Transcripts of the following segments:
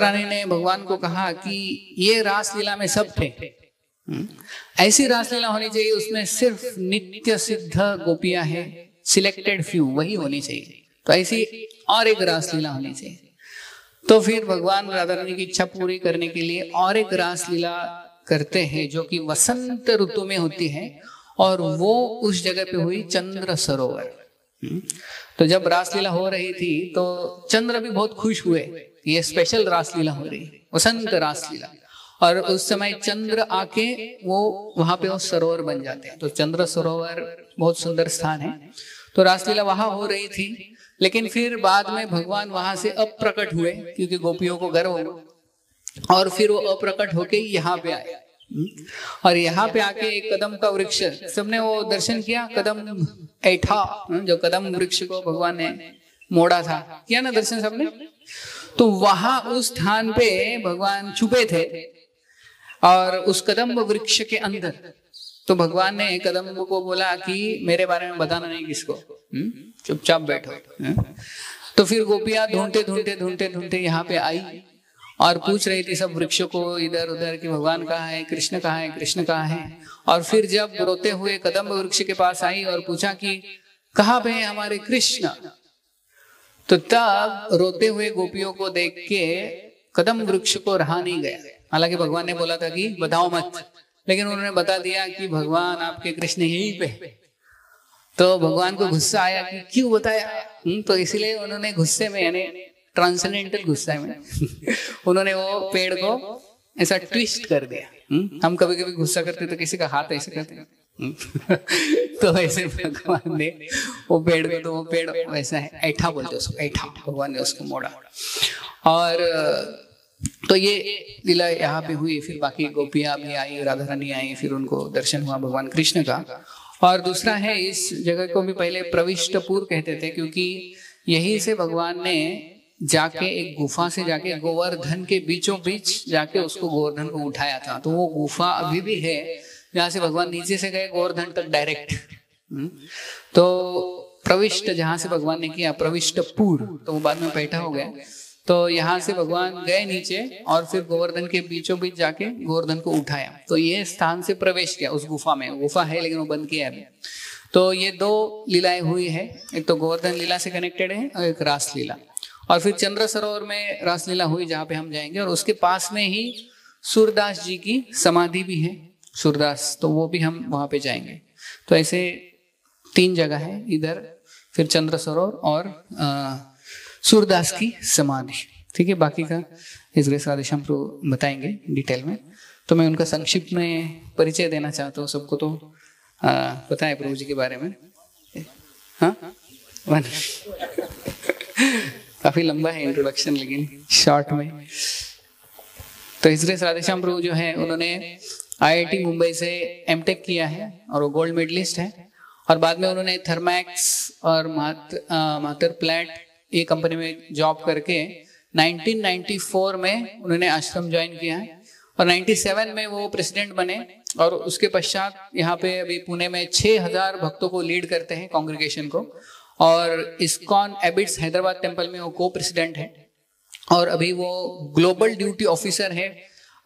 रानी ने भगवान को कहा कि ये रासलीला में सब थे, ऐसी रासलीला होनी चाहिए उसमें सिर्फ नित्य सिद्ध गोपियां हैं, सिलेक्टेड फ्यू वही होनी चाहिए, तो ऐसी और एक रासलीला होनी चाहिए। तो फिर भगवान राधा रानी की इच्छा पूरी करने के लिए और एक रासलीला करते हैं जो कि वसंत ऋतु में होती है, और वो उस जगह पे हुई चंद्र सरोवर। तो जब रासलीला हो रही थी तो चंद्र भी बहुत खुश हुए, ये स्पेशल रासलीला हो रही है, वसंत रासलीला, और उस समय चंद्र आके वो वहां पे वो सरोवर बन जाते हैं। तो चंद्र सरोवर बहुत सुंदर स्थान है। तो रासलीला वहां हो रही थी, लेकिन फिर बाद में भगवान वहां से अप्रकट हुए क्योंकि गोपियों को गर्व हो, और फिर वो अप्रकट होके यहाँ पे आए, और यहाँ पे आके एक कदम का वृक्ष, सबने वो दर्शन किया, कदम ऐठा, जो कदम वृक्ष को भगवान ने मोड़ा था, किया ना दर्शन सबने। तो वहां उस स्थान पे भगवान छुपे थे, और उस कदम वृक्ष के अंदर, तो भगवान ने कदम को बोला कि मेरे बारे में बताना नहीं किसको, चुपचाप बैठो। तो फिर गोपियां ढूंढते ढूंढते ढूंढते ढूंढते यहाँ पे आई और पूछ रही थी सब वृक्षों को इधर उधर कि भगवान कहाँ है, कृष्ण कहाँ है, कृष्ण कहाँ है। और फिर जब रोते हुए कदम वृक्ष के पास आई और पूछा कि कहाँ पे है हमारे कृष्ण, तो तब रोते हुए गोपियों को देख के कदम वृक्ष को रहा नहीं गया। हालांकि भगवान ने बोला था कि बताओ मत, लेकिन उन्होंने बता दिया कि भगवान आपके कृष्ण यहीं पे। तो भगवान को गुस्सा आया कि क्यों बताया, तो इसलिए उन्होंने गुस्से में, यानी ट्रांसेंडेंटल गुस्सा में उन्होंने वो पेड़ को ऐसा ट्विस्ट कर दिया। हम कभी कभी गुस्सा करते तो किसी का हाथ ऐसे करते हैं तो ऐसे भगवान ने वो पेड़ को, तो वो पेड़ वैसा है, ऐठा बोलते उसको, ऐठा, भगवान ने उसको मोड़ा। और तो ये लीला यहाँ पे हुई। फिर बाकी गोपियां भी आई, राधा रानी आई, फिर उनको दर्शन हुआ भगवान कृष्ण का। और दूसरा है, इस जगह को भी पहले प्रविष्टपुर कहते थे, क्योंकि यही से भगवान ने जाके एक गुफा से जाके गोवर्धन के बीचों बीच जाके उसको गोवर्धन को उठाया था। तो वो गुफा अभी भी है जहाँ से भगवान नीचे से गए गोवर्धन तक डायरेक्ट। तो प्रविष्ट जहां से भगवान ने किया, प्रविष्टपुर, तो वो बाद में पैठा हो गया। तो यहाँ से भगवान गए नीचे और फिर गोवर्धन के बीचों बीच जाके गोवर्धन को उठाया। तो ये स्थान से प्रवेश किया उस गुफा में, गुफा है लेकिन वो बंद किया है। तो ये दो लीलाएं हुई है, एक तो गोवर्धन लीला से कनेक्टेड है और एक रास लीला। और फिर चंद्र सरोवर में रासलीला हुई जहाँ पे हम जाएंगे, और उसके पास में ही सूरदास जी की समाधि भी है, सूरदास, तो वो भी हम वहां पे जाएंगे। तो ऐसे 3 जगह है इधर, फिर चंद्र सरोवर और सूरदास की समाधि। ठीक है, बाकी का इस ग्रेस राधेश्याम प्रभु बताएंगे डिटेल में। तो मैं उनका संक्षिप्त में परिचय देना चाहता हूँ। सबको तो पता है प्रभु जी के बारे में, हाँ काफी लंबा है इंट्रोडक्शन, लेकिन शॉर्ट में। तो इस ग्रेस राधेश्याम प्रभु जो है उन्होंने IIT मुंबई से M.Tech किया है और वो गोल्ड मेडलिस्ट है। और बाद में उन्होंने थर्मैक्स और मातर प्लांट ये कंपनी में जॉब करके 1994 में उन्होंने आश्रम ज्वाइन किया है, और 97 में वो प्रेसिडेंट बने। और उसके पश्चात यहाँ पे अभी पुणे में 6000 भक्तों को लीड करते हैं, कांग्रीगेशन को। और इस्कॉन एबिट्स हैदराबाद टेम्पल में वो को प्रेसिडेंट है, और अभी वो ग्लोबल ड्यूटी ऑफिसर है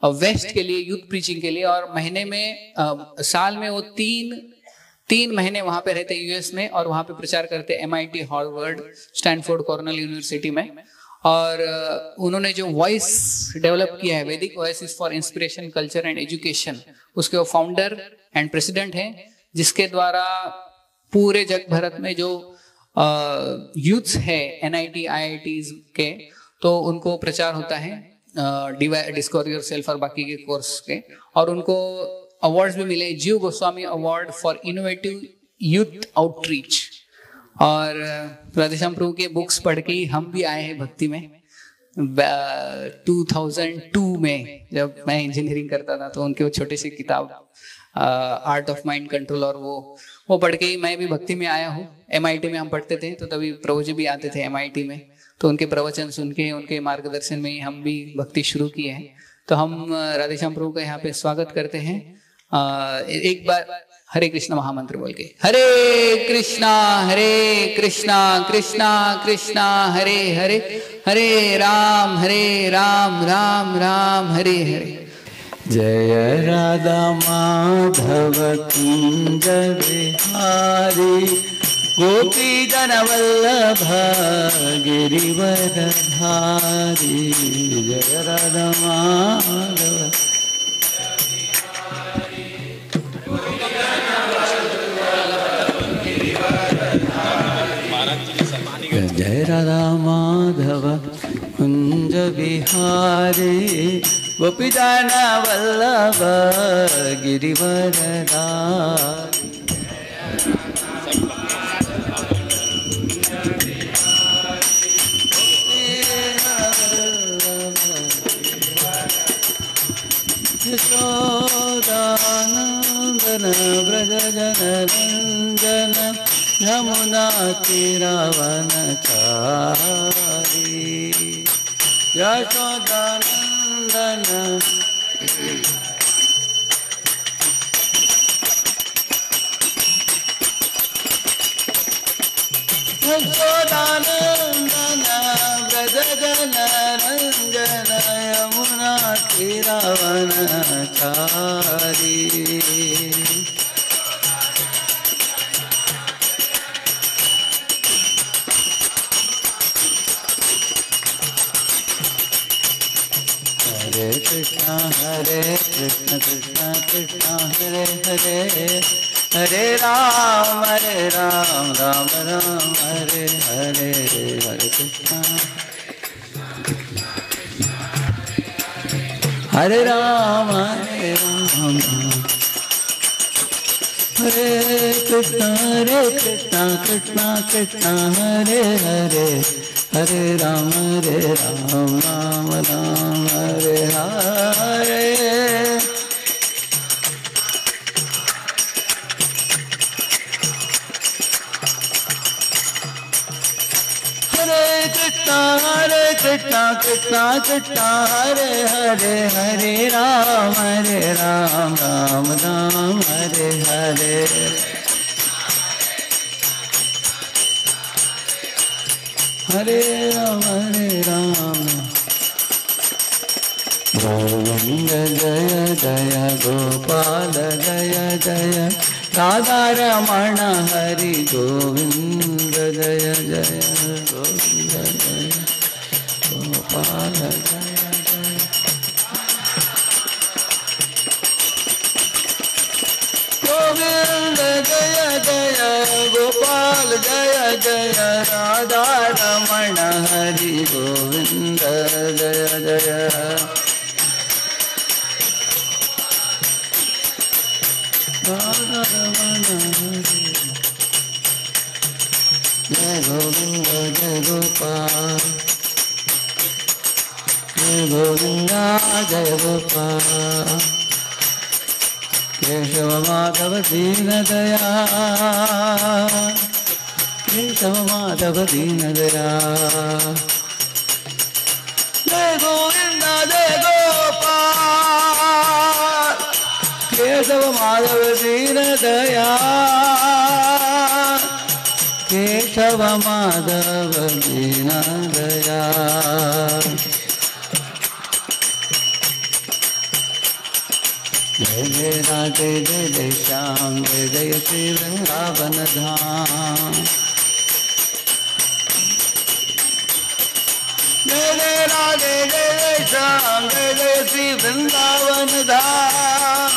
वेस्ट के लिए, यूथ प्रीचिंग के लिए। और महीने में साल में वो तीन महीने वहां पे रहते यूएस में, और वहां पे प्रचार करते MIT, Harvard, Stanford, Cornell university में। और उन्होंने जो वॉइस डेवलप किया है, वैदिक voice for inspiration, culture and education, उसके वो फाउंडर एंड प्रेसिडेंट हैं, जिसके द्वारा पूरे जग भारत में जो यूथ्स है NIT, IITs के, तो उनको प्रचार होता है डिस्कवर योरसेल्फ और बाकी के कोर्स के। और उनको अवार्ड्स भी मिले, जीव Goswami award for innovative youth outreach. और राधेश्याम प्रभु के बुक्स पढ़ के ही हम भी आए हैं भक्ति में। 2002 में जब मैं इंजीनियरिंग करता था, तो उनके वो छोटी सी किताब आर्ट ऑफ माइंड कंट्रोल, और वो पढ़ के ही मैं भी भक्ति में आया हूँ। MIT में हम पढ़ते थे, तो तभी प्रभु जी भी आते थे MIT में, तो उनके प्रवचन सुन के, उनके मार्गदर्शन में ही हम भी भक्ति शुरू किए हैं। तो हम राधेश्याम प्रभु का यहाँ पे स्वागत करते हैं। एक बार हरे कृष्ण महामंत्र बोल के, हरे कृष्णा कृष्णा कृष्णा हरे हरे, हरे राम राम राम हरे हरे। जय राधा माधव कुंज बिहारी, गोपी जन वल्लभ गिरिवर धारी। जय राधा माधव जय राधा माधव कुंज बिहारी, गोपी जन वल्लभ गिरिवर धारी। यशोदानंदन व्रज जन रंजन, यमुना तीरावनचारी। यशोदानंदन यशोदानंदन व्रज जन रंजन, यमुना तीरावनचारी। हरे कृष्णा कृष्ण कृष्ण हरे हरे, हरे राम राम राम हरे हरे। हरे कृष्णा हरे राम हरे कृष्णा कृष्णा कृष्णा हरे हरे, हरे राम राम राम हरे हरे। हरे कृष्णा कृष्णा कृष्णा हरे हरे, हरे राम राम राम हरे हरे। हरे राम गोविंद जय जय गोपाल जय जय, राधा रमण हरि गोविंद जय जय, गोविंद जय गोपाल जय जय। गोविंद जय जय गोपाल जय जय, राधा रमण हरि गोविंद जय जय। राधा रमण हरि जय गोविंद जय गोपाल, जय गोविंद जय गोपाल। केशव माधव दीन दयाल, केशव माधव दीन दयाल। जय गोविंद जय गोपाल, केशव माधव दीन दयाल, केशव माधव दीन दयाल। जय जय राधे जय जय श्याम, जय जय श्री वृंदावन धाम। जय जय राधे जय जय श्याम, जय जय श्री वृंदावन धाम।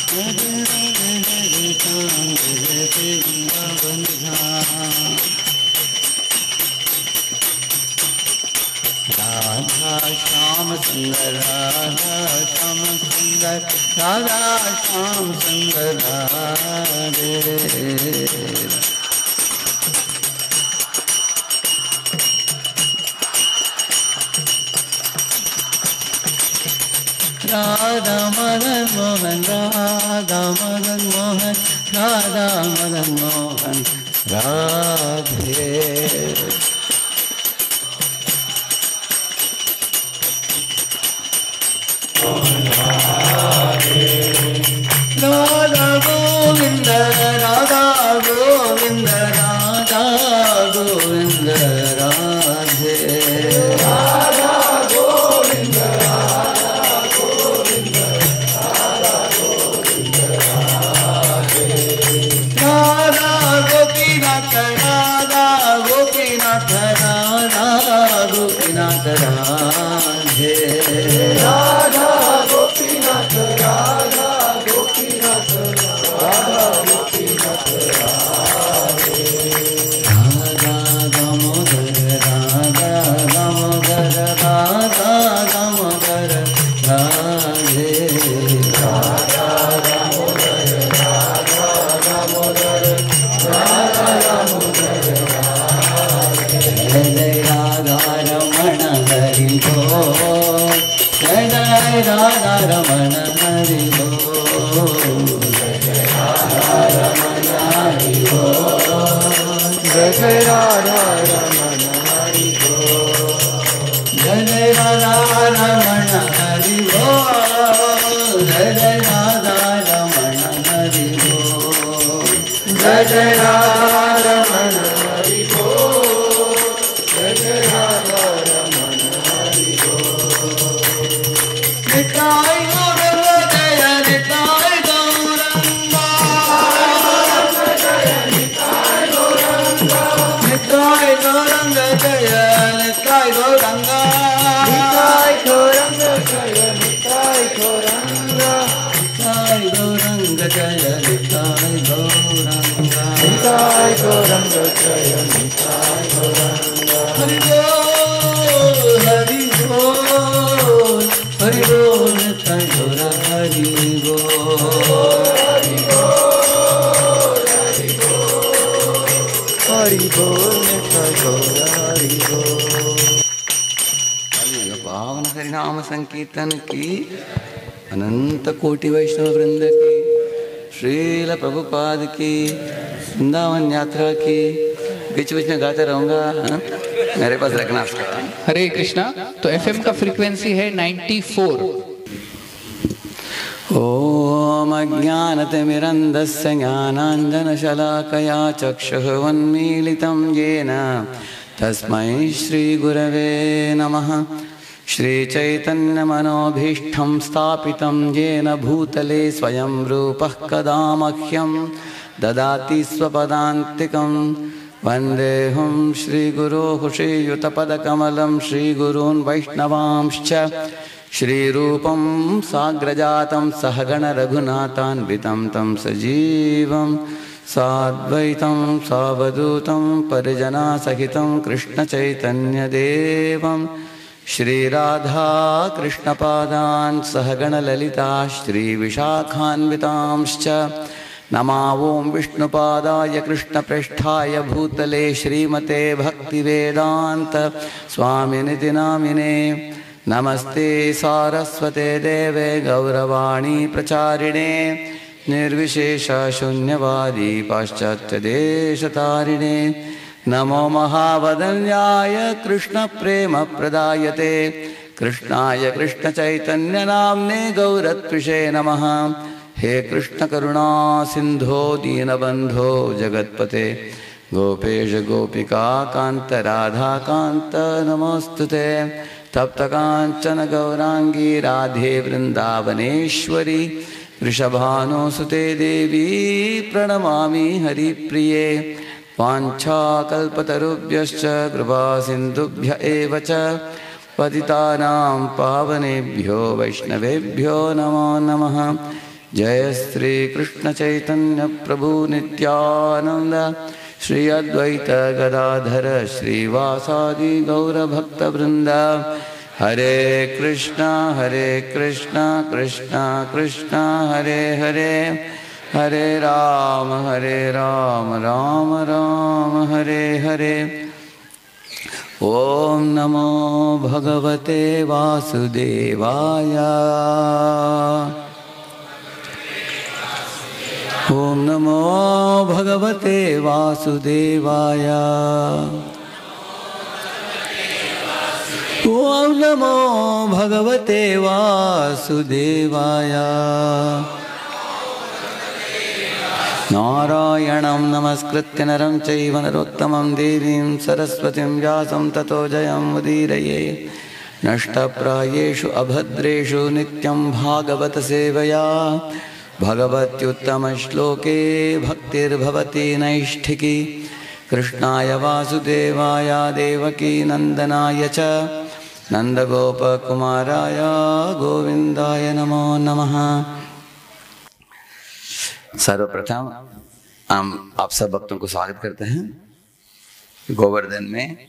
जय जय राधे जय जय श्याम, जय जय श्री वृंदावन धाम। राधा श्याम सुंदर, राधा श्याम सुंदर, राधा श्याम सुंदर राधे। राधा मदन मोहन, राधा मदन मोहन, राधा मदन मोहन राधे। Oh, गोपीनाथ राधे राधा गोपीनाथ राधा गोपीनाथ राधा गोपीनाथ राधे राधा दामोदर राधा दामोदर राधा दामोदर राधे राधा दामोदर राधा दामोदर राधा दामोदर राधे जय जय राधा रमण हरि बोल जय जय राधा रमण हरि बोल जय जय राधा रमण हरि बोल जय जय राधा रमण हरि बोल जय जय राधा रमण हरि बोल जय जय राधा रमण हरि बोल जय जय राधा रमण हरि बोल जय जय राधा रमण हरि बोल निताय गौरंग जय निताय गौरंगा निताय गौरंग जय निताय गौरंगा निताय गौरंग जय निताय गौरंगा निताय गौरंग जय निताय गौरंगा निताय गौरंग जय निताय गौरंगा हरि बोल हरि बोल हरि बोल निताय गौर हरि बोल हरि बोल निताय गौर हरि बोल पावन हरिनाम संकीर्तन की अनंत कोटि वैष्णव वृंद की श्रील प्रभुपाद की वृंदावन यात्रा की बीच बीच में गाते रहूंगा हाँ? मेरे पास रखना उसका हरे कृष्णा। तो एफएम का फ्रीक्वेंसी है 94। ओम अज्ञानतिमिरन्धस्य ज्ञानाञ्जनशलाकया चक्षुरुन्मीलितं येन तस्मै श्रीगुरवे नमः। श्रीचैतन्यमनोभीष्टं स्थापितं येन भूतले स्वयं रूपः कदा मह्यं ददाति स्वपदान्तिकं। वन्देऽहं श्रीगुरोः श्रीयुतपदकमलं श्रीगुरून् वैष्णवांश्च श्रीरूपं साग्रजातं सहगण रघुनाथान्वितं तं सजीवं साद्वैतं सावधूतं परिजनासहितं कृष्णचैतन्यदेवं श्रीराधा कृष्णपादान् सहगण ललिता श्रीविशाखान्वितांश्च नमावों विष्णुपादाय कृष्णप्रेष्ठाय भूतले श्रीमते भक्तिवेदान्त स्वामिनिति नामिने। नमस्ते सारस्वते देवे गौरवाणी प्रचारिणे निर्विशेष शून्यवादी पाश्चात्यदेशतारिणे। नमो महावदन्याय कृष्णप्रेमप्रदायते कृष्णाय कृष्णचैतन्यनाम्ने गौरत्विषे नमः। हे कृष्ण करुणा सिंधो दीनबंधो जगत्पते गोपेश गोपिका कांत राधा कांत नमोस्तुते। तप्त कांचन गौरांगी राधे वृंदावनेश्वरी वृषभानुसुते देवी प्रणमामि हरिप्रिये। वाञ्छाकल्पतरुभ्यश्च कृपा सिन्धुभ्य एव च पतितानां पावनेभ्यो वैष्णवेभ्यो नमो नमः। जय श्री कृष्ण चैतन्य प्रभु नित्यानंद श्री अद्वैत गदाधर श्रीवासादि गौरभक्तवृंद। हरे कृष्णा कृष्णा कृष्णा हरे हरे हरे राम राम राम हरे हरे। ओम नमो भगवते वासुदेवाय। ओम नमो भगवते वासुदेवाय। ओम नमो भगवते वासुदेवाय। नारायणं नमस्कृत्य नरं चैव नरोत्तमं देवीं सरस्वतीं व्यासं ततो जयमुदीरये। नष्टप्रायेषु अभद्रेषु नित्यं भागवत सेवया भगवत्युत्तमश्लोके भक्तिर्भवति नैष्ठिकी। कृष्णाय वासुदेवाय देवकी नन्दनाय च नंदगोपकुमाराय गोविंदाय नमो नमः। सर्वप्रथम हम आप सब भक्तों को स्वागत करते हैं गोवर्धन में,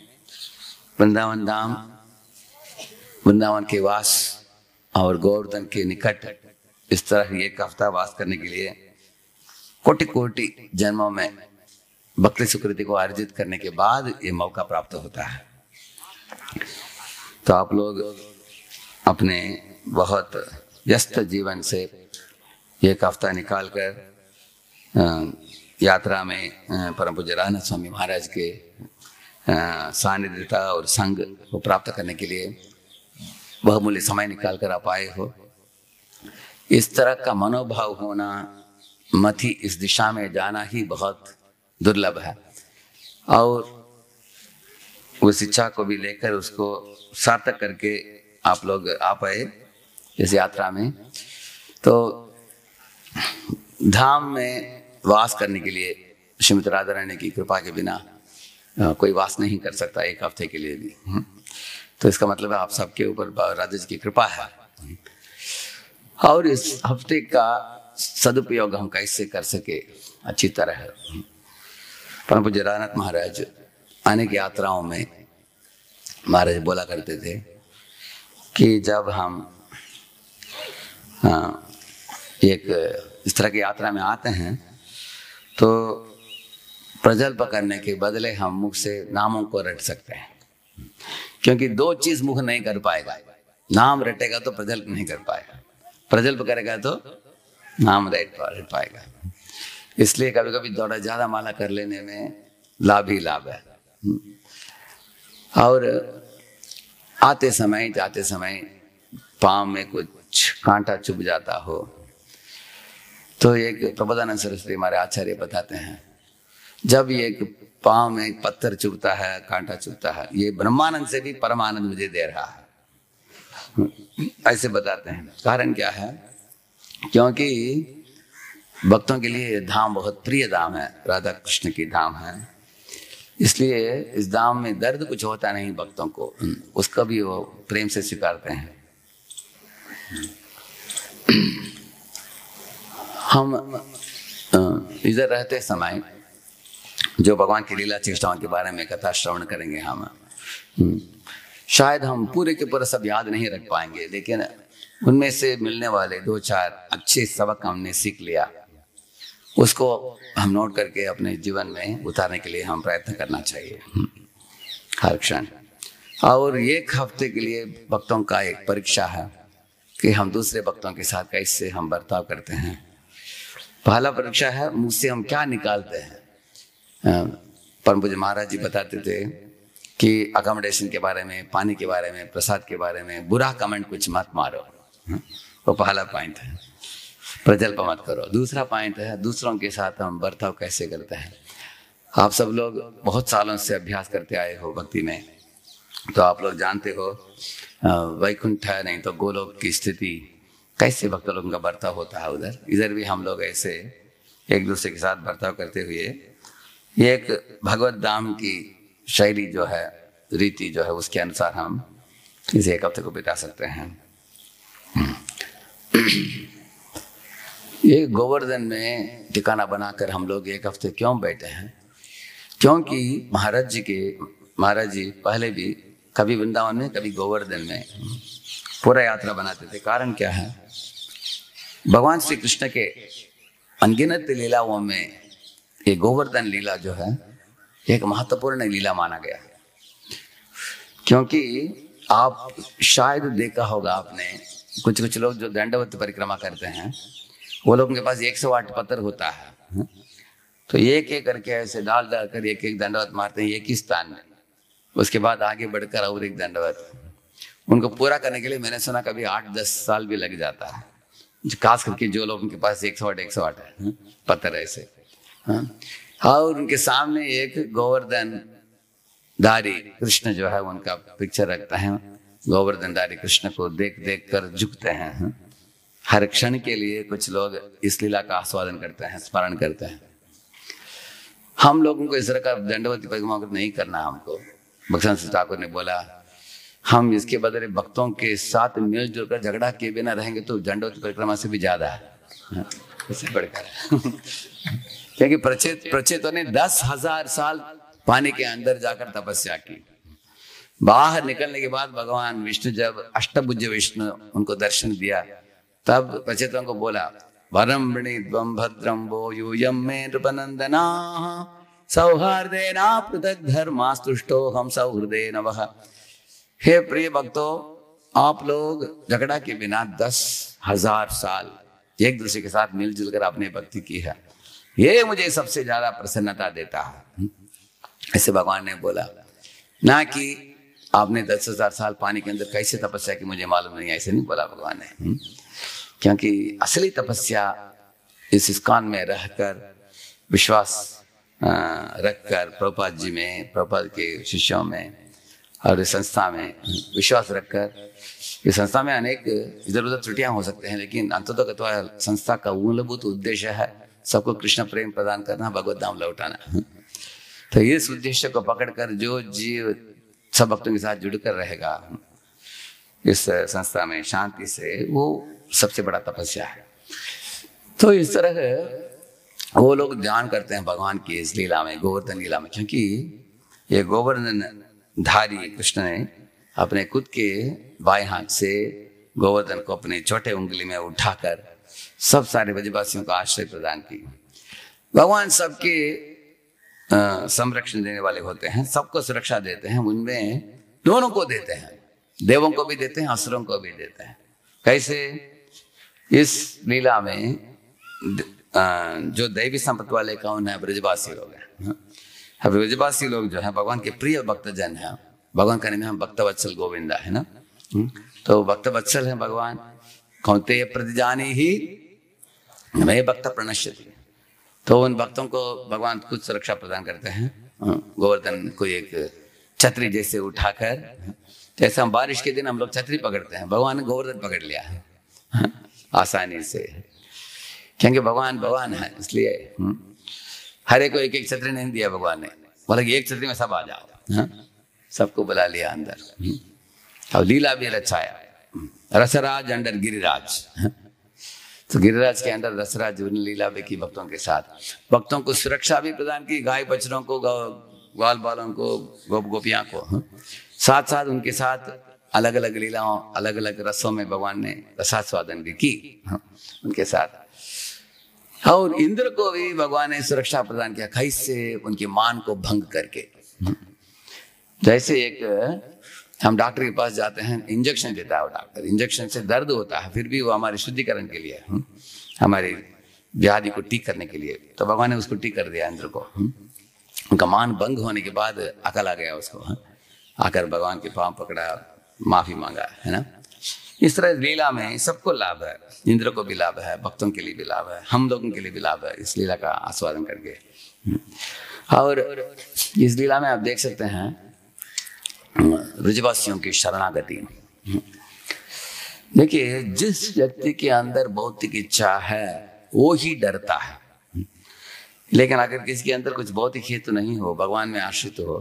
वृंदावन धाम, वृंदावन के वास और गोवर्धन के निकट इस तरह एक हफ्ता वास करने के लिए कोटि कोटि जन्मों में भक्ति सुकृति को अर्जित करने के बाद ये मौका प्राप्त होता है। तो आप लोग अपने बहुत व्यस्त जीवन से एक हफ्ता निकाल कर यात्रा में परम पूज्य राधानाथ स्वामी महाराज के सानिध्यता और संग को प्राप्त करने के लिए बहुमूल्य समय निकाल कर आप आए हो। इस तरह का मनोभाव होना, मथी इस दिशा में जाना ही बहुत दुर्लभ है और उस इच्छा को भी लेकर उसको सार्थक करके आप लोग आ पाए इस यात्रा में। तो धाम में वास करने के लिए श्रीमती राधा रानी की कृपा के बिना कोई वास नहीं कर सकता एक हफ्ते के लिए भी। तो इसका मतलब है आप सबके ऊपर राधा जी की कृपा है। और इस हफ्ते का सदुपयोग हम कैसे कर सके अच्छी तरह। परम पूज्य राधानाथ महाराज अनेक यात्राओं में महाराज बोला करते थे कि जब हम एक इस तरह की यात्रा में आते हैं तो प्रजल्प करने के बदले हम मुख से नामों को रट सकते हैं, क्योंकि दो चीज मुख नहीं कर पाएगा। नाम रटेगा तो प्रजल्प नहीं कर पाएगा, प्रजल्प करेगा तो नाम रट पाएगा। इसलिए कभी कभी थोड़ा ज्यादा माला कर लेने में लाभ ही लाभ है। और आते समय जाते समय पाँव में कुछ कांटा चुभ जाता हो तो एक प्रबोधानंद सरस्वती हमारे आचार्य बताते हैं, जब ये पाँव में एक पत्थर चुभता है, कांटा चुभता है, ये ब्रह्मानंद से भी परमानंद मुझे दे रहा है, ऐसे बताते हैं। कारण क्या है? क्योंकि भक्तों के लिए धाम बहुत प्रिय धाम है, राधा कृष्ण की धाम है। इसलिए इस धाम में दर्द कुछ होता नहीं भक्तों को, उसका भी वो प्रेम से स्वीकारते हैं। हम इधर रहते समय जो भगवान की लीला चेष्टाओं के बारे में कथा श्रवण करेंगे हम, शायद हम पूरे के पूरे सब याद नहीं रख पाएंगे, लेकिन उनमें से मिलने वाले दो चार अच्छे सबक हमने सीख लिया, उसको हम नोट करके अपने जीवन में उतारने के लिए हम प्रयत्न करना चाहिए हर क्षण। और एक हफ्ते के लिए भक्तों का एक परीक्षा है कि हम दूसरे भक्तों के साथ कैसे हम बर्ताव करते हैं। पहला परीक्षा है मुझ से हम क्या निकालते हैं। परम पूज्य महाराज जी बताते थे कि अकोमोडेशन के बारे में, पानी के बारे में, प्रसाद के बारे में बुरा कमेंट कुछ मत मारो, वो पहला पॉइंट है। प्रजल्प मत करो। दूसरा पॉइंट है दूसरों के साथ हम बर्ताव कैसे करते हैं। आप सब लोग बहुत सालों से अभ्यास करते आए हो भक्ति में, तो आप लोग जानते हो वैकुंठ नहीं तो गोलोक की स्थिति कैसे भक्त लोगों का बर्ताव होता है उधर। इधर भी हम लोग ऐसे एक दूसरे के साथ बर्ताव करते हुए एक भगवत धाम की शैली जो है, रीति जो है, उसके अनुसार हम इस एक हफ्ते को बिता सकते हैं। ये गोवर्धन में ठिकाना बनाकर हम लोग एक हफ्ते क्यों बैठे हैं? क्योंकि महाराज जी पहले भी कभी वृंदावन में कभी गोवर्धन में पूरा यात्रा बनाते थे। कारण क्या है? भगवान श्री कृष्ण के अनगिनत लीलाओं में ये गोवर्धन लीला जो है एक महत्वपूर्ण लीला माना गया। क्योंकि आप शायद देखा होगा आपने, कुछ लोग जो दंडवत परिक्रमा करते हैं वो लोगों के पास 108 पत्थर होता है, तो एक एक करके ऐसे डाल कर एक एक दंडवत मारते हैं एक ही स्थान में। उसके बाद आगे बढ़कर और एक दंडवत, उनको पूरा करने के लिए मैंने सुना कभी 8-10 साल भी लग जाता है, खास करके जो लोगों के पास 108 है पत्थर ऐसे। और उनके सामने एक गोवर्धन धारी कृष्ण जो है उनका पिक्चर रखता है। गोवर्धन धारी कृष्ण को देख देख कर झुकते हैं। हर क्षण के लिए कुछ लोग इस लीला का आस्वादन करते हैं, स्मरण करते हैं। हम लोगों को इस तरह का दंडवती परिक्रमा नहीं करना। हमको भक्तन ठाकुर ने बोला हम इसके बदले भक्तों के साथ मिलजुल कर झगड़ा किए बिना रहेंगे तो दंडवत परिक्रमा से भी ज्यादा है, इससे बढ़कर। क्योंकि प्रचेतों ने 10,000 साल पानी के अंदर जाकर तपस्या की। बाहर निकलने के बाद भगवान विष्णु जब अष्टभुज विष्णु उनको दर्शन दिया, तब प्रचेतों को बोला, वरम वृणीद्वं भद्रं वो यूयं मे नृपनंदना सौहार्देना पृथक धर्मास्तुष्टो हम सौहृदे नवः। हे प्रिय भक्तों, आप लोग झगड़ा के बिना 10,000 साल एक दूसरे के साथ मिलजुल कर आपने भक्ति की है, ये मुझे सबसे ज्यादा प्रसन्नता देता है। ऐसे भगवान ने बोला, ना कि आपने 10,000 साल पानी के अंदर कैसे तपस्या की मुझे मालूम नहीं, ऐसे नहीं बोला भगवान ने। क्योंकि असली तपस्या इस इस्कॉन में रहकर विश्वास रखकर प्रभुपाद जी में, प्रभुपाद के शिष्यों में और इस संस्था में विश्वास रखकर, इस संस्था में अनेक इधर उधर त्रुटियां हो सकते हैं, लेकिन अंततः संस्था का मूलभूत उद्देश्य है सबको कृष्ण प्रेम प्रदान करना, भगवत धाम लौटाना। तो इस उद्देश्य को पकड़कर जो जीव सब भक्तों के साथ जुड़कर रहेगा इस संस्था में शांति से, वो सबसे बड़ा तपस्या है। तो इस तरह वो लोग ध्यान करते हैं भगवान की इस लीला में, गोवर्धन लीला में, क्योंकि ये गोवर्धन धारी कृष्ण ने अपने खुद के बाएं हाथ से गोवर्धन को अपने छोटे उंगली में उठाकर सब सारे ब्रजवासियों को आश्रय प्रदान की। भगवान सबके संरक्षण देने वाले होते हैं, सबको सुरक्षा देते हैं, उनमें दोनों को देते हैं, देवों को भी देते हैं, असुरों को भी देते हैं। कैसे? इस लीला में जो दैवी संपत्ति वाले कौन है? ब्रजवासी लोग हैं। अब ब्रजवासी लोग जो है भगवान के प्रिय भक्तजन है। भगवान का नाम है भक्तवत्सल गोविंदा, है ना। तो भक्तवत्सल है भगवान। कौन्तेय प्रतिजानी ही मैं भक्त प्रणश्यति। तो उन भक्तों को भगवान कुछ सुरक्षा प्रदान करते हैं। गोवर्धन को एक छतरी जैसे उठाकर, जैसे हम बारिश के दिन हम लोग छतरी पकड़ते हैं, भगवान ने गोवर्धन पकड़ लिया आसानी से, क्योंकि भगवान है, इसलिए हर एक को एक एक छतरी नहीं दिया भगवान ने। बोला कि एक छतरी में सब आ जाओ, सबको बुला लिया अंदर। और लीला भी रचाया, रसराज अंडर गिरिराज। तो गिरिराज के अंदर रसराज लीला भी की भक्तों के साथ। भक्तों को सुरक्षा भी प्रदान की, गाय बछड़ों को, ग्वाल बालों को, गोप गोपियां को, साथ साथ उनके साथ अलग अलग लीलाओं, अलग अलग रसों में भगवान ने रसास्वादन भी की उनके साथ। और इंद्र को भी भगवान ने सुरक्षा प्रदान किया। कैसे? उनकी मान को भंग करके। जैसे एक हम डॉक्टर के पास जाते हैं, इंजेक्शन देता है वो डॉक्टर, इंजेक्शन से दर्द होता है, फिर भी वो हमारे शुद्धिकरण के लिए, हमारी व्याधि को ठीक करने के लिए। तो भगवान ने उसको ठीक कर दिया इंद्र को। उनका मान भंग होने के बाद अकल आ गया उसको, आकर भगवान के पांव पकड़ा, माफी मांगा, है ना। इस तरह लीला में सबको लाभ है, इंद्र को भी लाभ है, भक्तों के लिए भी लाभ है, हम लोगों के लिए भी लाभ है इस लीला का आस्वादन करके। और इस लीला में आप देख सकते हैं ब्रजवासियों की शरणागति। देखिए, जिस व्यक्ति के अंदर भौतिक इच्छा है वो ही डरता है, लेकिन अगर किसी के अंदर कुछ भौतिक हेतु नहीं हो, भगवान में आश्रित हो,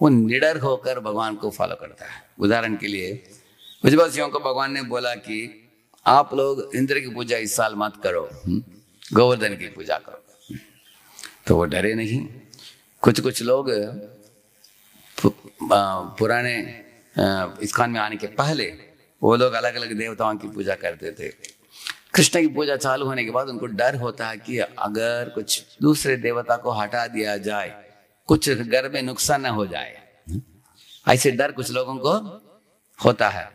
वो निडर होकर भगवान को फॉलो करता है। उदाहरण के लिए ब्रजवासियों को भगवान ने बोला कि आप लोग इंद्र की पूजा इस साल मत करो, गोवर्धन की पूजा करो। तो वो डरे नहीं। कुछ लोग पुराने इस्कॉन में आने के पहले वो लोग अलग अलग देवताओं की पूजा करते थे। कृष्ण की पूजा चालू होने के बाद उनको डर होता है कि अगर कुछ दूसरे देवता को हटा दिया जाए, कुछ घर में नुकसान न हो जाए, ऐसे डर कुछ लोगों को होता है।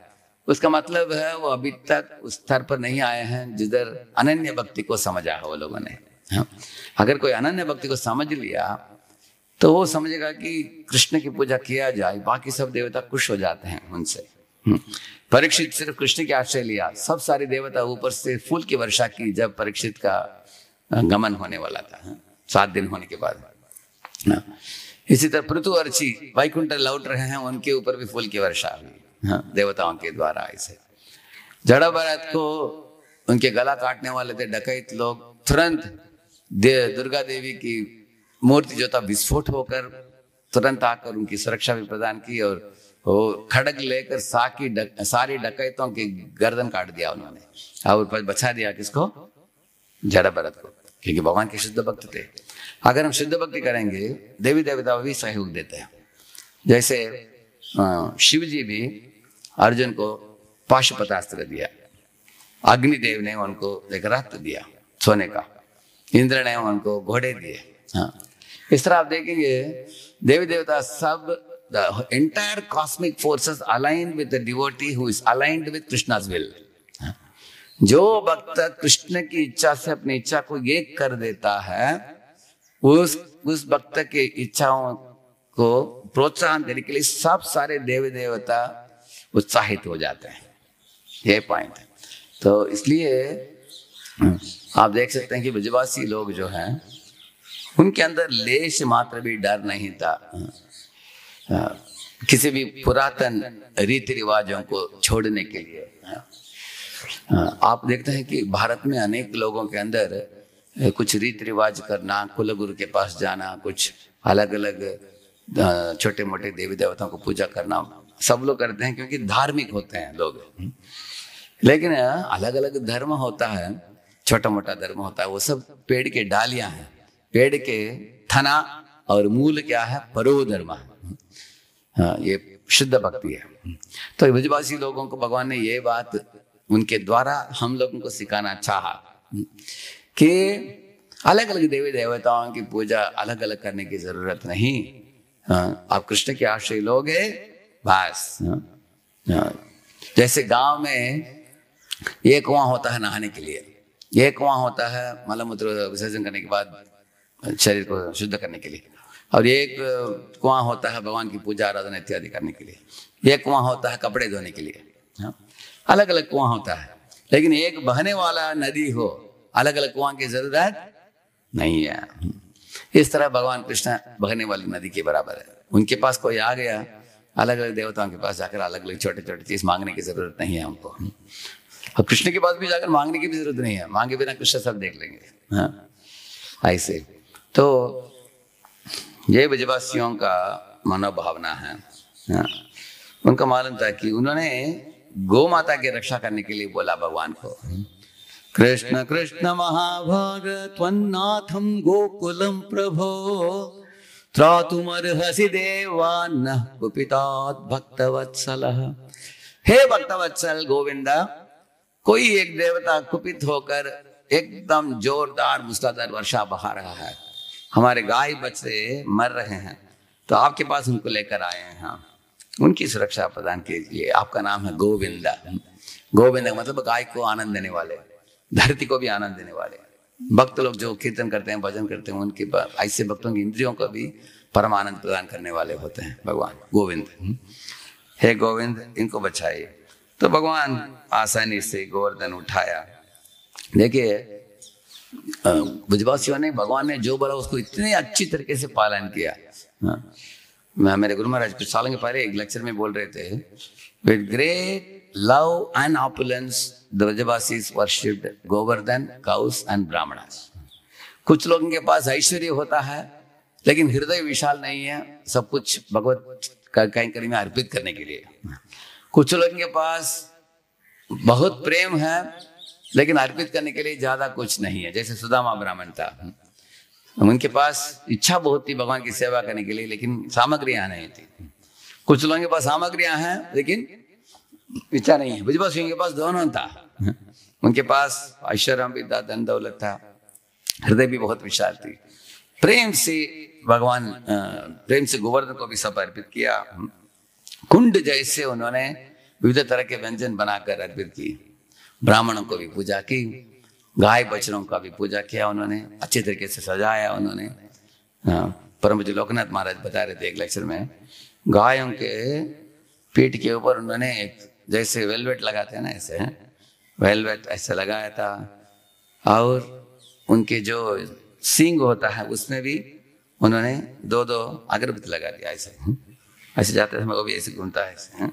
उसका मतलब है वो अभी तक उस स्तर पर नहीं आए हैं जिधर अनन्य भक्ति को समझा है वो लोगों ने। अगर कोई अनन्य भक्ति को समझ लिया तो वो समझेगा कि कृष्ण की पूजा किया जाए, बाकी सब देवता खुश हो जाते हैं उनसे। परीक्षित सिर्फ कृष्ण की आश्रय लिया, सब सारे देवता ऊपर से फूल की वर्षा की जब परीक्षित का गमन होने वाला था 7 दिन होने के बाद। इसी तरह पृथु अर्ची वैकुंठ लौट रहे हैं, उनके ऊपर भी फूल की वर्षा हुई देवताओं के द्वारा। ऐसे जड़ा भरत को उनके गला काटने वाले थे डकैत लोग, तुरंत दुर्गा देवी की मूर्ति जो था विस्फोट होकर तुरंत आकर उनकी सुरक्षा भी प्रदान की और वो खड़ग लेकर सारी डकैतों की गर्दन काट दिया उन्होंने और बचा दिया किसको? जड़ भरत को, क्योंकि भगवान के शुद्ध भक्त थे। अगर हम शुद्ध भक्ति करेंगे देवी देवता भी सहयोग देते हैं। जैसे शिव जी भी अर्जुन को पाशुपतास्त्र दिया, अग्निदेव ने उनको एक रथ दिया सोने का, इंद्र ने उनको घोड़े दिए। हाँ, इस तरह आप देखेंगे देवी देवता सब, the entire cosmic forces aligned with the devotee who is aligned with Krishna's will. जो भक्त कृष्ण की इच्छा से अपनी इच्छा को एक कर देता है, उस भक्त की इच्छाओं को प्रोत्साहन देने के लिए सब सारे देवी देवता उत्साहित हो जाते हैं। ये पॉइंट है। तो इसलिए आप देख सकते हैं कि ब्रजवासी लोग जो हैं उनके अंदर लेश मात्र भी डर नहीं था किसी भी पुरातन रीति रिवाजों को छोड़ने के लिए। आप देखते हैं कि भारत में अनेक लोगों के अंदर कुछ रीति रिवाज करना, कुलगुरु के पास जाना, कुछ अलग अलग छोटे मोटे देवी देवताओं को पूजा करना सब लोग करते हैं क्योंकि धार्मिक होते हैं लोग। लेकिन अलग अलग धर्म होता है, छोटा मोटा धर्म होता है, वो सब पेड़ के डालियां हैं, पेड़ के तना और मूल क्या है? परो धर्म है। हाँ, ये शुद्ध भक्ति है। तो ब्रजवासी लोगों को भगवान ने ये बात उनके द्वारा हम लोगों को सिखाना चाहा कि अलग अलग देवी देवताओं की पूजा अलग अलग करने की जरूरत नहीं। आप कृष्ण के आश्रय लोग हैं बस। जैसे गांव में एक कुआं होता है नहाने के लिए, एक कुआं होता है मलमूत्र विसर्जन करने के बाद शरीर को शुद्ध करने के लिए, और एक कुआं होता है भगवान की पूजा आराधना इत्यादि करने के लिए, एक कुआं होता है कपड़े धोने के लिए। अलग अलग कुआं होता है, लेकिन एक बहने वाला नदी हो, अलग अलग कुआं की जरूरत नहीं है। इस तरह भगवान कृष्ण बहने वाली नदी के बराबर है। उनके पास कोई आ गया, अलग अलग देवताओं के पास जाकर अलग अलग छोटे छोटे चीज मांगने की जरूरत नहीं है हमको। और कृष्ण के पास भी जाकर मांगने की भी जरूरत नहीं है, मांगे बिना कृष्ण सब देख लेंगे। हाँ, ऐसे तो ये ब्रजवासियों का मनोभावना है। हाँ, उनका मालूम था कि उन्होंने गौ माता की रक्षा करने के लिए बोला भगवान को, कृष्ण कृष्ण महाभाग त्वन्नाथम गोकुलम प्रभो त्रातुमर्हसि देवान् कुपितात् भक्तवत्सलः। हे भक्तवत्सल गोविंदा, कोई एक देवता कुपित होकर एकदम जोरदार मूसलाधार वर्षा बहा रहा है, हमारे गाय बच्चे मर रहे हैं, तो आपके पास उनको लेकर आए हैं। हाँ, उनकी सुरक्षा प्रदान कीजिए। आपका नाम है गोविंदा। गोविंद मतलब गाय को आनंद देने वाले, धरती को भी आनंद देने वाले। भक्त लोग जो कीर्तन करते हैं, भजन करते हैं, उनके ऐसे भक्तों की इंद्रियों को भी परम आनंद प्रदान करने वाले होते हैं भगवान गोविंद। हे गोविंद, इनको बचाइए। तो भगवान आसानी से गोवर्धन उठाया। देखिए ब्रजवासियों ने, भगवान ने जो बोला उसको इतने अच्छी तरीके से पालन किया। मैं मेरे गुरु महाराज कुछ सालों के पहले एक लेक्चर में बोल रहे थे, with great love and opulence the Brajwasis worshipped Govardhan, cows and brahmanas. कुछ लोगों के पास ऐश्वर्य होता है लेकिन हृदय विशाल नहीं है, सब कुछ भगवत कहीं में अर्पित करने के लिए। कुछ लोगों के पास बहुत प्रेम है लेकिन अर्पित करने के लिए ज्यादा कुछ नहीं है, जैसे सुदामा ब्राह्मण था। उनके पास इच्छा बहुत थी भगवान की सेवा करने के लिए, लेकिन सामग्रियां नहीं थी। कुछ लोगों के पास सामग्रियां हैं लेकिन इच्छा नहीं है। ब्रजवासियों के पास दोनों था। उनके पास ऐश्वर्य भी था, धन दौलत था, हृदय भी बहुत विशाल थी। प्रेम से भगवान, प्रेम से गोवर्धन को भी समर्पित किया। कुंड जैसे उन्होंने विविध तरह के व्यंजन बनाकर अर्पित किए। ब्राह्मणों को भी पूजा की, गाय बछड़ों का भी पूजा किया उन्होंने, अच्छे तरीके से सजाया उन्होंने। परम पूज्य लोकनाथ महाराज बता रहे थे एक लेक्चर में, गायों के पीठ के ऊपर उन्होंने एक जैसे वेलवेट लगाते हैं ना, ऐसे वेलवेट ऐसे लगाया था, और उनके जो सींग होता है उसमें भी उन्होंने दो दो अगरबत्ती लगा दिया। ऐसे ऐसे जाते समय वो भी ऐसे घूमता है ऐसे,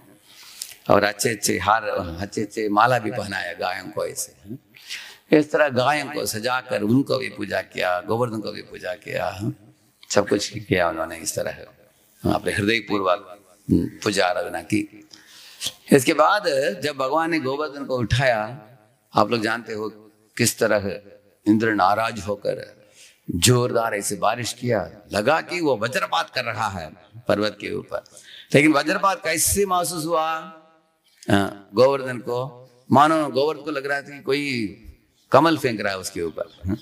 और अच्छे अच्छे हार, अच्छे अच्छे माला भी पहनाया गायों को ऐसे। इस तरह गायों को सजाकर उनको भी पूजा किया, गोवर्धन को भी पूजा किया, सब कुछ किया उन्होंने इस तरह। अपने हृदय पूर्वक पूजा आराधना की। इसके बाद जब भगवान ने गोवर्धन को उठाया, आप लोग जानते हो किस तरह इंद्र नाराज होकर जोरदार ऐसे बारिश किया, लगा कि वो वज्रपात कर रहा है पर्वत के ऊपर। लेकिन वज्रपात कैसे महसूस हुआ गोवर्धन को? मानो गोवर्धन को लग रहा था कि कोई कमल फेंक रहा है उसके ऊपर।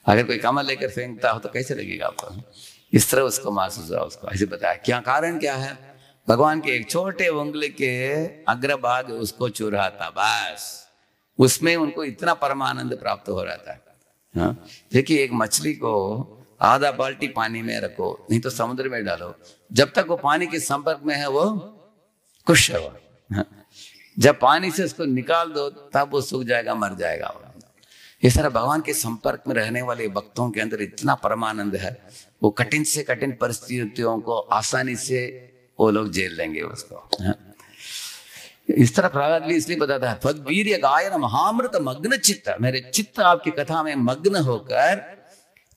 अगर कोई कमल लेकर फेंकता हो तो कैसे लगेगा आपको? इस तरह उसको महसूस हुआ। उसको ऐसे बताया क्या कारण क्या है? भगवान के एक छोटे उंगली के अग्रभाग उसको छू रहा था, बस उसमें उनको इतना परमानंद प्राप्त हो रहा था। हाँ, देखिए, एक मछली को आधा बाल्टी पानी में रखो, नहीं तो समुद्र में डालो, जब तक वो पानी के संपर्क में है वो खुश है। हाँ, जब पानी से उसको निकाल दो तब वो सूख जाएगा, मर जाएगा। इस तरह भगवान के संपर्क में रहने वाले भक्तों के अंदर इतना परमानंद है, वो कठिन से कठिन परिस्थितियों को आसानी से वो लोग झेल लेंगे उसको। हाँ? इस तरह प्रहलाद भी इसलिए बताता है, तद्वीर्य गायन महामृत मग्न चित्त, मेरे चित्त आपकी कथा में मग्न होकर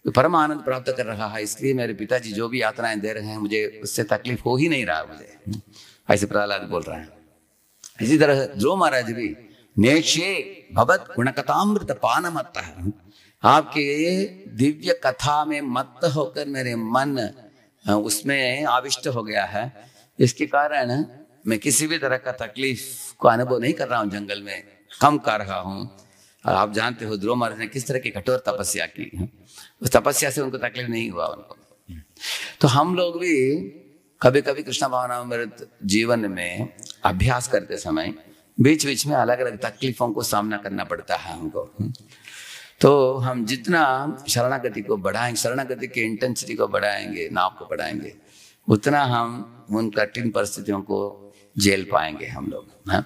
परमानंद प्राप्त कर रहा है, इसलिए मेरे पिताजी जो भी यातनाएं दे रहे हैं मुझे उससे तकलीफ हो ही नहीं रहा मुझे। ऐसे प्रहलाद बोल रहे हैं। इसी तरह ध्रुव महाराज भी नेक्षे भवत गुणकथामृत पानमत्त, आपके दिव्य कथा में मत्त होकर मेरे मन उसमें आविष्ट हो गया है, इसके कारण मैं किसी भी तरह का तकलीफ को अनुभव नहीं कर रहा हूँ, जंगल में कम कर रहा हूँ। और आप जानते हो ध्रुव महाराज ने किस तरह की कठोर तपस्या की, उस तपस्या से उनको तकलीफ नहीं हुआ उनको। तो हम लोग भी कभी कभी कृष्ण भावनामृत जीवन में अभ्यास करते समय बीच बीच में अलग अलग तकलीफों को सामना करना पड़ता है हमको। तो हम जितना शरणागति को बढ़ाएंगे, शरणागति की इंटेंसिटी को बढ़ाएंगे, नाव को बढ़ाएंगे, उतना हम उन कठिन परिस्थितियों को झेल पाएंगे हम लोग। हाँ,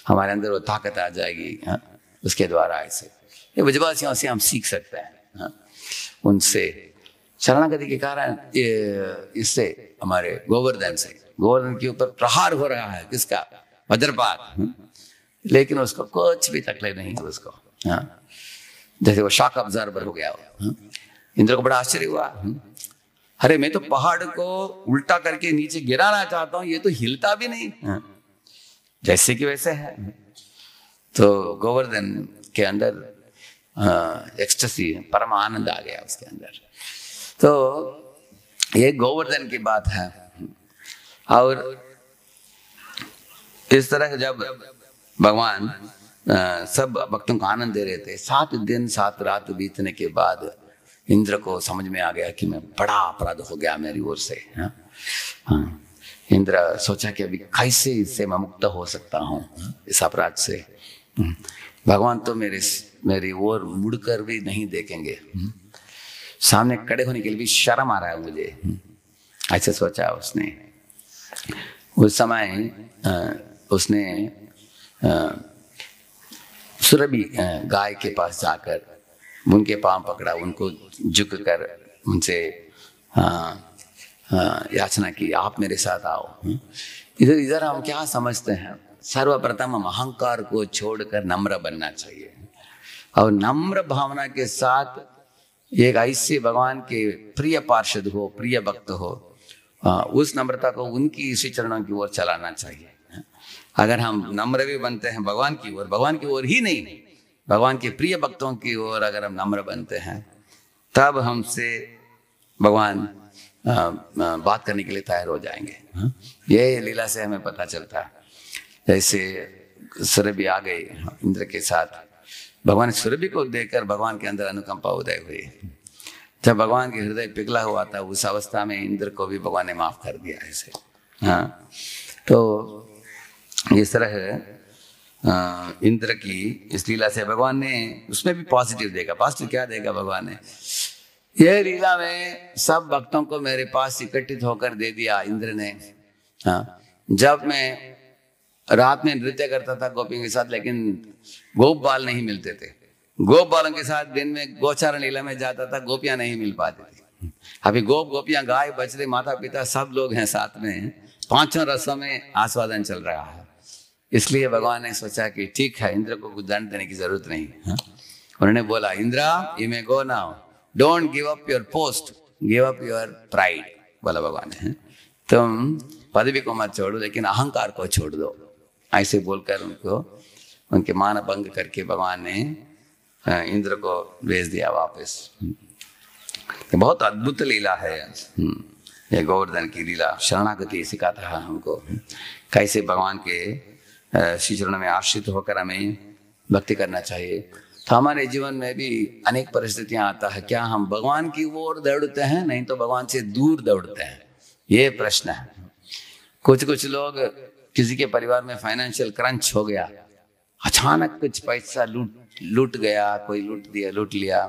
हमारे अंदर वो ताकत आ जाएगी। हाँ, उसके द्वारा ऐसे ये ब्रजवासियों से हम सीख सकते हैं। हाँ, उनसे शरणागति के कारण इससे हमारे गोवर्धन से, गोवर्धन के ऊपर प्रहार हो रहा है, किसका? वज्रपात, लेकिन उसको कुछ भी तकलीफ नहीं हुई उसको। हाँ, जैसे वो शॉक अब्जॉर्बर हो गया हो। इंद्र को बड़ा आश्चर्य हुआ, अरे मैं तो पहाड़ को उल्टा करके नीचे गिराना चाहता हूं, ये तो हिलता भी नहीं। जैसे कि वैसे है। तो गोवर्धन के अंदर एक्सटेसी, परम आनंद आ गया उसके अंदर। तो ये गोवर्धन की बात है। और इस तरह जब भगवान सब भक्तों को आनंद दे रहे थे, 7 दिन 7 रात बीतने के बाद इंद्र को समझ में आ गया कि मैं बड़ा अपराध हो गया मेरी ओर से। हाँ, इंद्र सोचा कि अभी कैसे इससे मैं मुक्त हो सकता हूँ इस अपराध से। भगवान तो मेरी ओर मुड़कर भी नहीं देखेंगे, सामने खड़े होने के लिए भी शर्म आ रहा है मुझे, ऐसे सोचा उसने। उस समय उसने सुरभि गाय के पास जाकर उनके पांव पकड़ा, उनको झुक कर उनसे याचना की, आप मेरे साथ आओ। इधर हम क्या समझते हैं? सर्वप्रथम हम अहंकार को छोड़कर नम्र बनना चाहिए, और नम्र भावना के साथ एक ऐसे भगवान के प्रिय पार्षद हो, प्रिय भक्त हो, उस नम्रता को उनकी इसी चरणों की ओर चलाना चाहिए। अगर हम नम्र भी बनते हैं भगवान की ओर ही नहीं, भगवान के प्रिय भक्तों की ओर अगर हम नम्र बनते हैं, तब हमसे भगवान बात करने के लिए तैयार हो जाएंगे। ये लीला से हमें पता चलता है। जैसे सुरभि आ गई इंद्र के साथ, भगवान सुरभि को देखकर भगवान के अंदर अनुकंपा उदय हुई। जब भगवान के हृदय पिघला हुआ था, उस अवस्था में इंद्र को भी भगवान ने माफ कर दिया ऐसे। हाँ, तो इस तरह इंद्र की इस लीला से भगवान ने उसमें भी पॉजिटिव देगा। पॉजिटिव क्या देगा भगवान ने? यह लीला में सब भक्तों को मेरे पास इकट्ठित होकर दे दिया इंद्र ने। हाँ, जब मैं रात में नृत्य करता था गोपियों के साथ, लेकिन गोप बाल नहीं मिलते थे। गोप बालों के साथ दिन में गोचारण लीला में जाता था, गोपियां नहीं मिल पाती थी। अभी गोपियां, गाय, बछड़े, माता पिता सब लोग हैं साथ में, 5 रसों में आस्वादन चल रहा है। इसलिए भगवान ने सोचा कि ठीक है, इंद्र को कुछ दंड देने की जरूरत नहीं। उन्होंने बोला, Indira you may go now, don't give up your post, give up your pride, बोला भगवान ने। तुम पदवी को मत छोड़ो लेकिन अहंकार को छोड़ दो। ऐसे बोलकर उनको उनके मान भंग करके भगवान ने इंद्र को भेज दिया वापस। बहुत अद्भुत लीला है ये गोवर्धन की लीला। शरणागति सिखाता है हमको कैसे भगवान के श्री चरणों में आश्रित होकर हमें भक्ति करना चाहिए। तो हमारे जीवन में भी अनेक परिस्थितियां आता है, क्या हम भगवान की ओर दौड़ते हैं, नहीं तो भगवान से दूर दौड़ते हैं, ये प्रश्न है। कुछ लोग, किसी के परिवार में फाइनेंशियल क्रंच हो गया, अचानक कुछ पैसा लूट गया, कोई लूट लिया,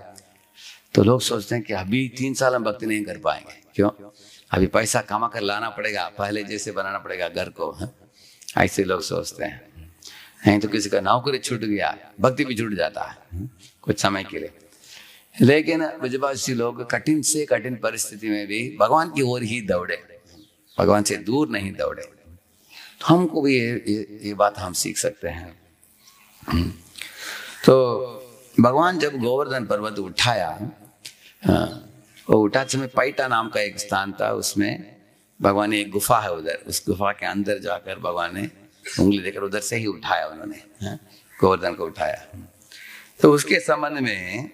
तो लोग सोचते हैं कि अभी 3 साल हम भक्ति नहीं कर पाएंगे। क्यों? अभी पैसा कमा कर लाना पड़ेगा, पहले जैसे बनाना पड़ेगा घर को, ऐसे लोग सोचते हैं। नहीं तो किसी का नौकरी छूट गया, भक्ति भी छूट जाता है कुछ समय के लिए। लेकिन ब्रजवासी लोग कठिन से कठिन परिस्थिति में भी भगवान की ओर ही दौड़े, भगवान से दूर नहीं दौड़े। तो हमको भी ये बात हम सीख सकते हैं। तो भगवान जब गोवर्धन पर्वत उठाया, वो उठाते समय पैटा नाम का एक स्थान था, उसमें भगवान ने एक गुफा है उधर, उस गुफा के अंदर जाकर भगवान ने उंगली देकर उधर से ही उठाया, उन्होंने गोवर्धन को उठाया। तो उसके संबंध में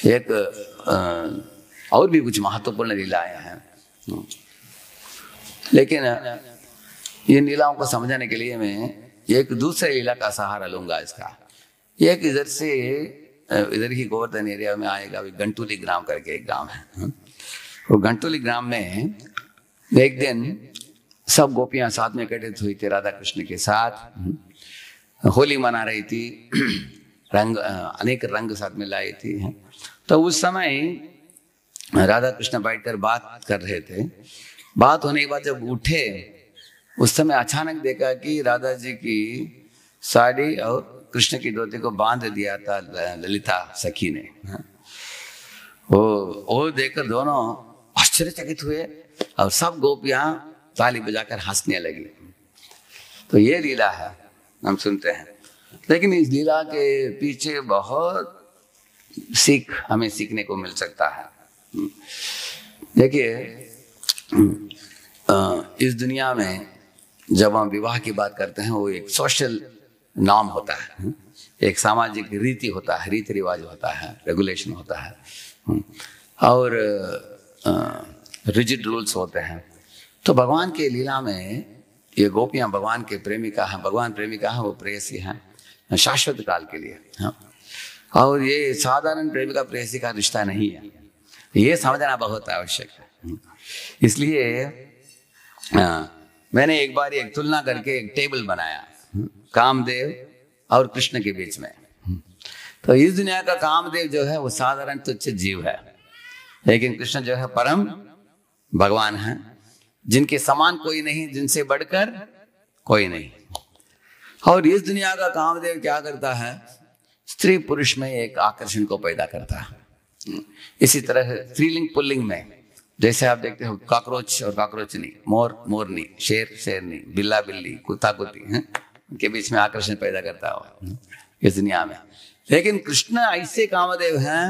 एक और भी कुछ महत्वपूर्ण लीलाएं हैं, लेकिन ये लीलाओं को समझाने के लिए मैं एक दूसरे लीला का सहारा लूंगा इसका। एक इधर ही गोवर्धन एरिया में आएगा, गंटुली ग्राम करके एक गांव है। वो गंटुली ग्राम में एक दिन सब गोपियां साथ में एकत्रित हुई थी, राधा कृष्ण के साथ होली मना रही थी, अनेक रंग साथ में लाई थी। तो उस समय राधा कृष्ण बैठकर बात कर रहे थे। बात होने के बाद जब उठे, उस समय अचानक देखा कि राधा जी की साड़ी और कृष्ण की धोती को बांध दिया था ललिता सखी ने। वो देखकर दोनों आश्चर्यचकित हुए और सब गोपियां ताली बजाकर हंसने लगी। तो ये लीला है, हम सुनते हैं, लेकिन इस लीला के पीछे बहुत सीख हमें सीखने को मिल सकता है। देखिए, इस दुनिया में जब हम विवाह की बात करते हैं, वो एक सोशल नॉर्म होता है, एक सामाजिक रीति होता है, रीति रिवाज होता है, रेगुलेशन होता है, और रिजिड रूल्स होते हैं। तो भगवान के लीला में ये गोपियां भगवान के प्रेमिका हैं, भगवान प्रेमिका हैं, वो प्रेयसी हैं शाश्वत काल के लिए। और ये साधारण प्रेमिका प्रेयसी का रिश्ता नहीं है, ये समझना बहुत आवश्यक है। इसलिए मैंने एक बार एक तुलना करके एक टेबल बनाया कामदेव और कृष्ण के बीच में। तो इस दुनिया का कामदेव जो है वो साधारण तुच्छ जीव है, लेकिन कृष्ण जो है परम भगवान है, जिनके समान कोई नहीं, जिनसे बढ़कर कोई नहीं। और इस दुनिया का कामदेव क्या करता है? स्त्री पुरुष में एक आकर्षण को पैदा करता है। इसी तरह स्त्रीलिंग पुल्लिंग में, जैसे आप देखते हो कॉकरोच और कॉकरोचनी, मोर मोरनी, शेर शेरनी, बिल्ला बिल्ली, कुत्ता कुत्ती, उनके बीच में आकर्षण पैदा करता हो इस दुनिया में। लेकिन कृष्ण ऐसे कामदेव हैं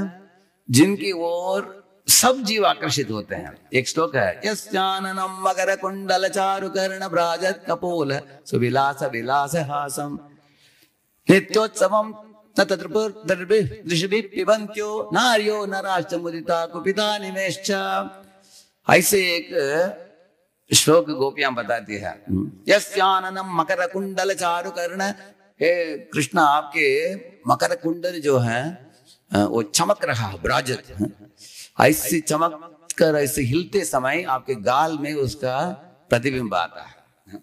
जिनकी ओर सब जीव आकर्षित होते हैं। एक श्लोक है, यस्याननं मकर कुंडल चारु कर्ण भ्राजत कपोल सुविलास विलास हासम नित्योत्सवम तत्रिभिः पिबन्त्यो नार्यो नराश्च मुदिता कुपिता निमेश्च। ऐसे एक श्लोक गोपियां बताती है, यस्याननं मकर कुंडल चारु कर्ण। हे कृष्ण, आपके मकर कुंडल जो है वो चमक रहा है, ब्राजत, ऐसे चमक कर ऐसे हिलते समय आपके गाल में उसका प्रतिबिंब आता है,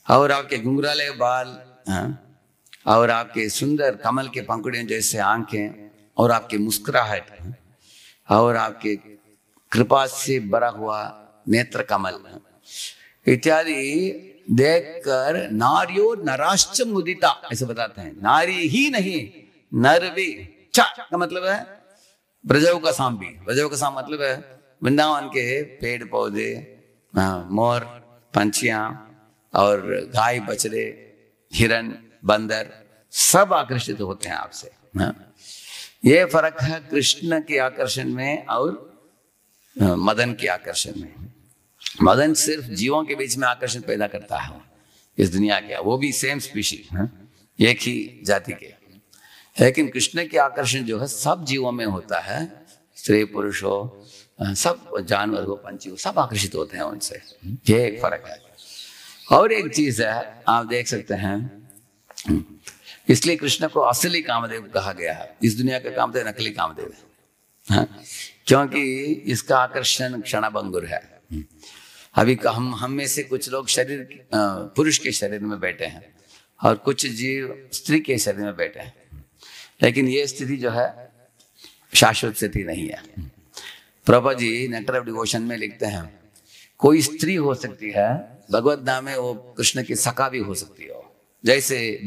और आपके घुंघराले बाल, और आपके सुंदर कमल के पंखुड़ियों जैसे आंखें, और आपके मुस्कुराहट, और आपके कृपा से भरा हुआ नेत्र कमल इत्यादि देखकर नारियो नराश्च मुदिता, ऐसे बताते हैं। नारी ही नहीं, नर भी। चा का मतलब है ब्रजों का साम भी। ब्रजों का साम मतलब है वृंदावन के पेड़ पौधे, मोर, पंछियां और गाय बछड़े, हिरन, बंदर, सब आकर्षित होते हैं आपसे। ये फर्क है कृष्ण के आकर्षण में और मदन के आकर्षण में। मदन सिर्फ जीवों के बीच में आकर्षण पैदा करता है इस दुनिया के, वो भी सेम स्पीशीज, एक ही जाति के। लेकिन कृष्ण के आकर्षण जो है सब जीवों में होता है, स्त्री पुरुष हो, सब जानवर हो, पंछी हो, सब आकर्षित होते हैं उनसे। ये एक फर्क है। और एक चीज है, आप देख सकते हैं, इसलिए कृष्ण को असली कामदेव कहा गया है। इस दुनिया का कामदेव नकली कामदेव है, क्योंकि इसका आकर्षण क्षणभंगुर है। अभी हम में से कुछ लोग शरीर पुरुष के शरीर में बैठे हैं और कुछ जीव स्त्री के शरीर में बैठे हैं, लेकिन ये स्थिति जो है शाश्वत स्थिति नहीं है। Prabha ji nectar of devotion में लिखते हैं, कोई स्त्री हो सकती है भगवत नाम में, वो कृष्ण की सखा भी हो सकती है। जैसे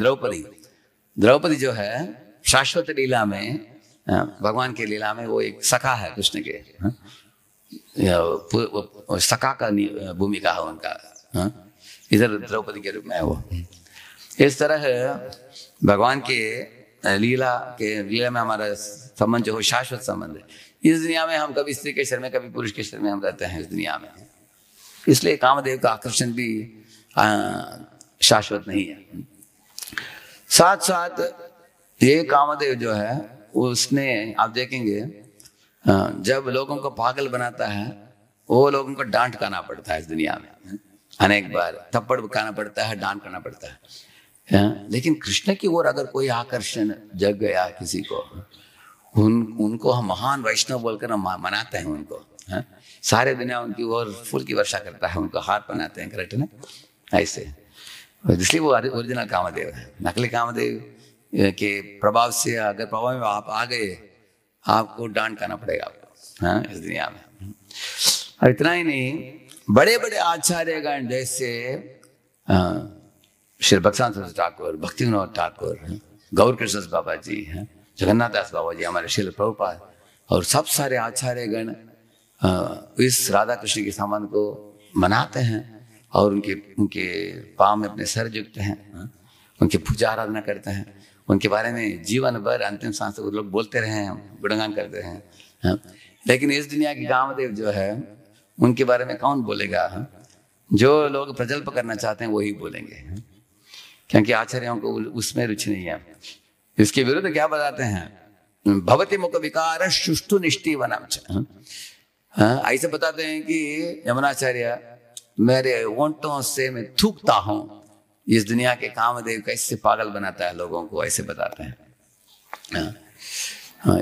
द्रौपदी जो है शाश्वत लीला में, भगवान की लीला में वो एक सखा है कृष्ण के, सखा का भूमिका है उनका, इधर द्रौपदी के रूप में है वो। इस तरह भगवान के लीला में हमारा संबंध जो हो शाश्वत संबंध है। इस दुनिया में हम कभी स्त्री के शरीर में, कभी पुरुष के शरीर में हम रहते हैं इस दुनिया में, इसलिए कामदेव का आकर्षण भी शाश्वत नहीं है। साथ साथ ये कामदेव जो है उसने, आप देखेंगे जब लोगों को पागल बनाता है, वो लोगों को डांट खाना पड़ता है इस दुनिया में, अनेक बार थप्पड़ खाना पड़ता है, डांट करना पड़ता है। लेकिन कृष्ण की ओर अगर कोई आकर्षण जग गया किसी को, उनको हम महान वैष्णव बोलकर हम मनाते हैं उनको, सारे दुनिया उनकी ओर फूल की वर्षा करता है, उनको हार पहनाते हैं, करेक्ट ना, ऐसे। इसलिए वो ओरिजिनल कामदेव है। नकली कामदेव के प्रभाव से अगर प्रभाव में आप आ गए, आपको डांट करना पड़ेगा आपको, इस दुनिया में। और इतना ही नहीं, बड़े बड़े आचार्यगण जैसे श्री भक्तिवेदांत सरस्वती ठाकुर, भक्ति विनोद ठाकुर, गौर कृष्ण बाबा जी हैं, जगन्नाथ दास बाबा जी, हमारे श्रील प्रभुपाद, और सब सारे आचार्यगण इस राधा कृष्ण के संबंध को मनाते हैं और उनके पाँव में अपने सर झुकते हैं, उनकी पूजा आराधना करते हैं, उनके बारे में जीवन भर अंतिम सांस तक लोग बोलते रहे हैं, गुणगान करते हैं। लेकिन इस दुनिया की कामदेव जो है, उनके बारे में कौन बोलेगा? जो लोग प्रजल्प करना चाहते हैं वही बोलेंगे, क्योंकि आचार्यों को उसमें रुचि नहीं है। इसके विरुद्ध क्या बताते हैं? भवति मुख विकार सुष्टु निष्ठि वनम, ऐसे बताते हैं कि यमुनाचार्य मेरे ओंठों से मैं थूकता हूं, इस दुनिया के कामदेव कैसे पागल बनाता है लोगों को, ऐसे बताते हैं।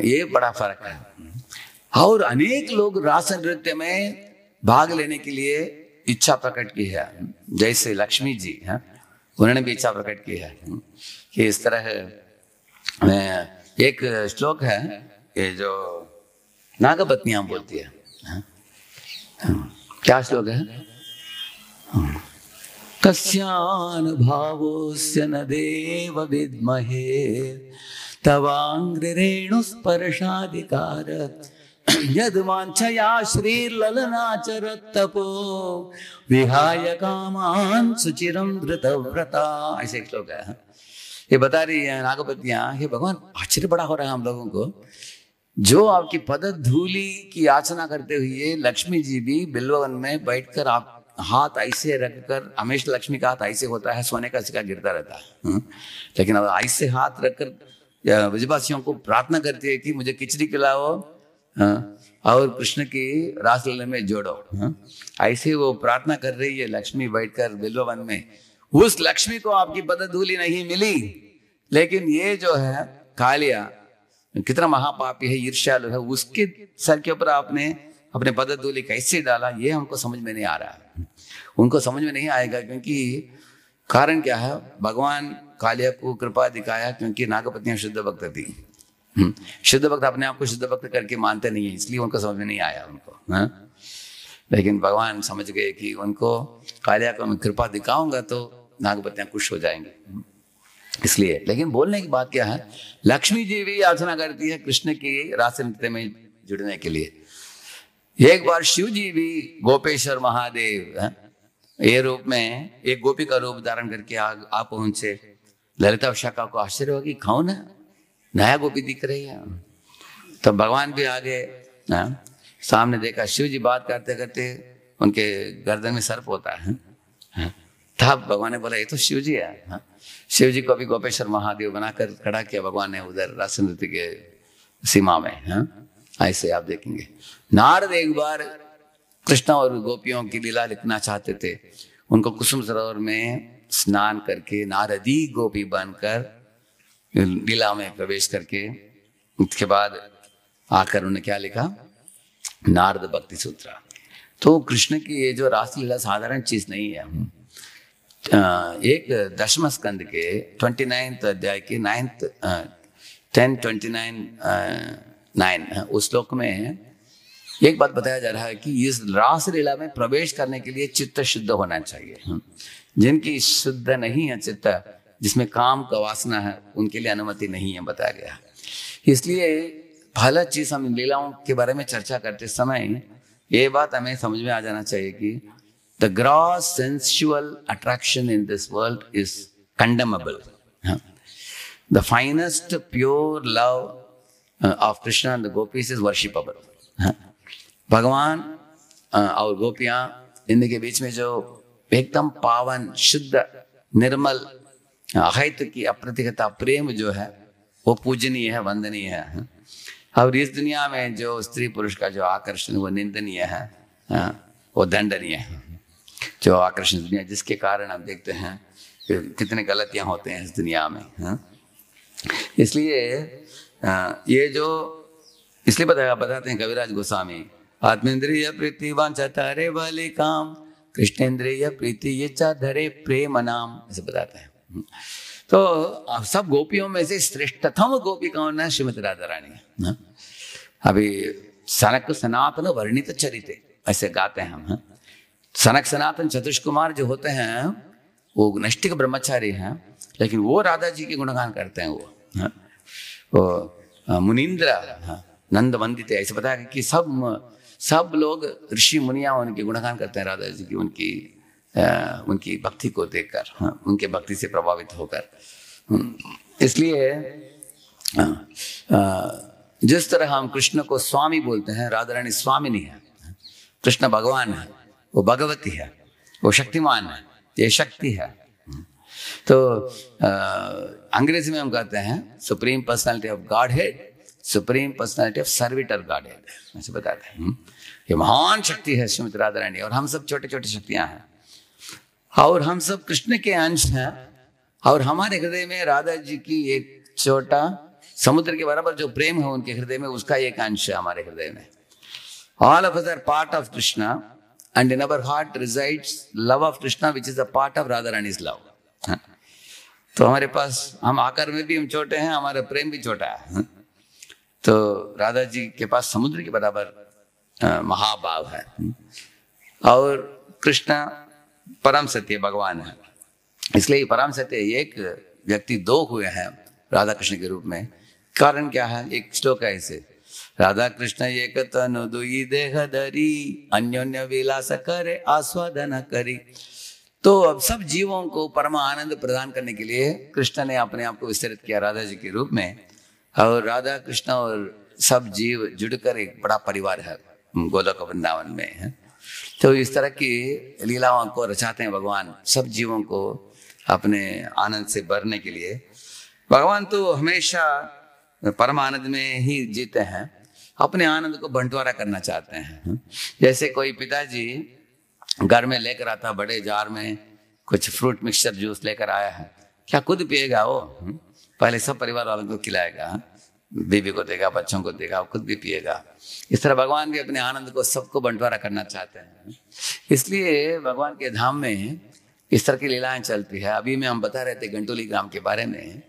ये बड़ा फर्क है। और अनेक लोग रास नृत्य में भाग लेने के लिए इच्छा प्रकट की है, जैसे लक्ष्मी जी हैं, उन्होंने भी इच्छा प्रकट की है कि इस तरह एक श्लोक है ये जो नागपत्नियां बोलती है, क्या श्लोक है? कस्यान भावोस्य न देव विद्महे तवांग्रेणु स्पर्शाधिकार यद वांछया श्रीर्ललनाचरत्तपो विहाय कामान सुचिरम धृतव्रता, ऐसे एक श्लोक है। ये बता रही है नागपतियां, हे भगवान आश्चर्य बड़ा हो रहा है हम लोगों को, जो आपकी पद धूलि की याचना करते हुए लक्ष्मी जी भी बिल्वन में बैठकर आप हाथ ऐसे रखकर, हमेशा लक्ष्मी का हाथ ऐसे होता है, सोने का सिक्का गिरता रहता है, लेकिन अब ऐसे हाथ रखकर ब्रजवासियों को प्रार्थना करती है कि मुझे खिचड़ी खिलाओ और कृष्ण की रासलीला में जोड़ो। ऐसे वो प्रार्थना कर रही है लक्ष्मी बैठकर बिल्वन में। उस लक्ष्मी को आपकी पदधूलि नहीं मिली, लेकिन ये जो है कालिया कितना महापापी है, ईर्ष्यालु है, उसके सर के ऊपर आपने अपने पदधूलि कैसे डाला, ये हमको समझ में नहीं आ रहा है। उनको समझ में नहीं आएगा, क्योंकि कारण क्या है? भगवान कालिया को कृपा दिखाया क्योंकि नागपत्नियां शुद्ध भक्त थी। शुद्ध भक्त अपने आप को शुद्ध भक्त करके मानते नहीं है, इसलिए उनको समझ में नहीं आया उनको। लेकिन भगवान समझ गए कि उनको कालिया को मैं कृपा दिखाऊंगा तो नागपत्नियां खुश हो जाएंगे, इसलिए। लेकिन बोलने की बात क्या है, लक्ष्मी जी भी याचना करती है कृष्ण की रास नृत्य में जुड़ने के लिए। एक बार शिव जी भी गोपेश्वर महादेव ये रूप में एक गोपी का रूप धारण करके आ पहुंचे। ललिता शाखा को आश्चर्य होगी, कौन है, नया गोपी दिख रही है। तो भगवान भी आगे सामने देखा, शिव जी बात करते करते उनके गर्दन में सर्प होता है। तब भगवान ने बोला ये तो शिव जी है। शिव जी को अभी गोपेश्वर महादेव बनाकर खड़ा किया भगवान ने उधर रास नृत्य के सीमा में। ऐसे आप देखेंगे नारद एक बार कृष्ण और गोपियों की लीला लिखना चाहते थे। उनको कुसुम सरोवर में स्नान करके नारदी गोपी बनकर लीला में प्रवेश करके उसके बाद आकर उन्होंने क्या लिखा, नारद भक्ति सूत्र। तो कृष्ण की ये जो रासलीला साधारण चीज नहीं है। एक दशम स्कंद के 29 अध्याय के 10:29 उस श्लोक में एक बात बताया जा रहा है कि इस रासलीला में प्रवेश करने के लिए चित्त शुद्ध होना चाहिए। जिनकी शुद्ध नहीं है चित्त, जिसमें काम का वासना है, उनके लिए अनुमति नहीं है बताया गया। इसलिए पहला चीज हम लीलाओं के बारे में चर्चा करते समय ये बात हमें समझ में आ जाना चाहिए कि the gross sensual attraction in this world is condemnable. The finest pure love of Krishna and the gopis is worshipable. भगवान और गोपियां इनके बीच में जो एकदम पावन शुद्ध निर्मल अहैत की अप्रतिगता प्रेम जो है वो पूजनीय है, वंदनीय है। और इस दुनिया में जो स्त्री पुरुष का जो आकर्षण वो निंदनीय है, वो दंडनीय है। जो आकर्षण दुनिया जिसके कारण हम देखते हैं कितने गलतियां होते हैं इस दुनिया में। इसलिए ये जो इसलिए बताते हैं कविराज गोस्वामी, आत्मेंद्रिय प्रीति वांछा तारे वाले काम, कृष्णेंद्रिय प्रीति ये चा धरे प्रेम नाम, ऐसे बताते हैं। तो सब गोपियों में से श्रेष्ठतम गोपी कौन है? श्रीमती राधा रानी। अभी सनक सनातन वर्णित चरिते ऐसे गाते हैं हम। सनक सनातन चतुष्कुमार जो होते हैं वो नैष्ठिक ब्रह्मचारी हैं, लेकिन वो राधा जी के गुणगान करते हैं। वो मुनीन्द्र नंद वंदित, ऐसे बताया कि सब लोग ऋषि मुनिया उनके गुणगान करते हैं राधा जी की, उनकी भक्ति को देखकर, उनके भक्ति से प्रभावित होकर। इसलिए जिस तरह हम कृष्ण को स्वामी बोलते हैं, राधा रानी स्वामिनी है, कृष्ण भगवान है, वो भगवती है, वो शक्तिमान है, ये शक्ति है। तो अंग्रेजी में हम कहते हैं supreme personality of God head, supreme personality of servitor God head, ऐसे बताते हैं। ये महान शक्ति है श्रीमती राधा रानी, और हम सब छोटे छोटे शक्तियां हैं, और हम सब कृष्ण के अंश हैं। और हमारे हृदय में राधा जी की एक छोटा समुद्र के बराबर जो प्रेम है उनके हृदय में, उसका एक अंश है हमारे हृदय में। All of us are part of Krishna and in our heart resides love of Krishna which is a part of Radha Rani's love. तो हमारे पास, हम आकार में भी हम छोटे हैं, हमारा प्रेम भी छोटा है। तो राधा जी के पास समुद्र के बराबर महाभाव है, और कृष्ण परम सत्य भगवान है। इसलिए परम सत्य एक व्यक्ति दो हुए हैं राधा कृष्ण के रूप में। कारण क्या है? एक श्लोक है ऐसे, राधा कृष्ण एक तनु दुई देह धरी, अन्योन्य विलास करे आस्वादन करी। तो अब सब जीवों को परम आनंद प्रदान करने के लिए कृष्ण ने अपने आप को विस्तृत किया राधा जी के रूप में, और राधा कृष्ण और सब जीव जुड़कर एक बड़ा परिवार है गोलोक वृंदावन में है। तो इस तरह की लीलाओं को रचाते हैं भगवान सब जीवों को अपने आनंद से भरने के लिए। भगवान तो हमेशा परम आनंद में ही जीते हैं, अपने आनंद को बंटवारा करना चाहते हैं। जैसे कोई पिताजी घर में लेकर आता बड़े जार में कुछ फ्रूट मिक्सचर जूस लेकर आया है, क्या खुद पिएगा वो? पहले सब परिवार वालों को खिलाएगा, बीवी को देगा, बच्चों को देगा, खुद भी पिएगा। इस तरह भगवान भी अपने आनंद को सबको बंटवारा करना चाहते हैं। इसलिए भगवान के धाम में इस तरह की लीलाएं चलती है। अभी में हम बता रहे थे गंटोली ग्राम के बारे में।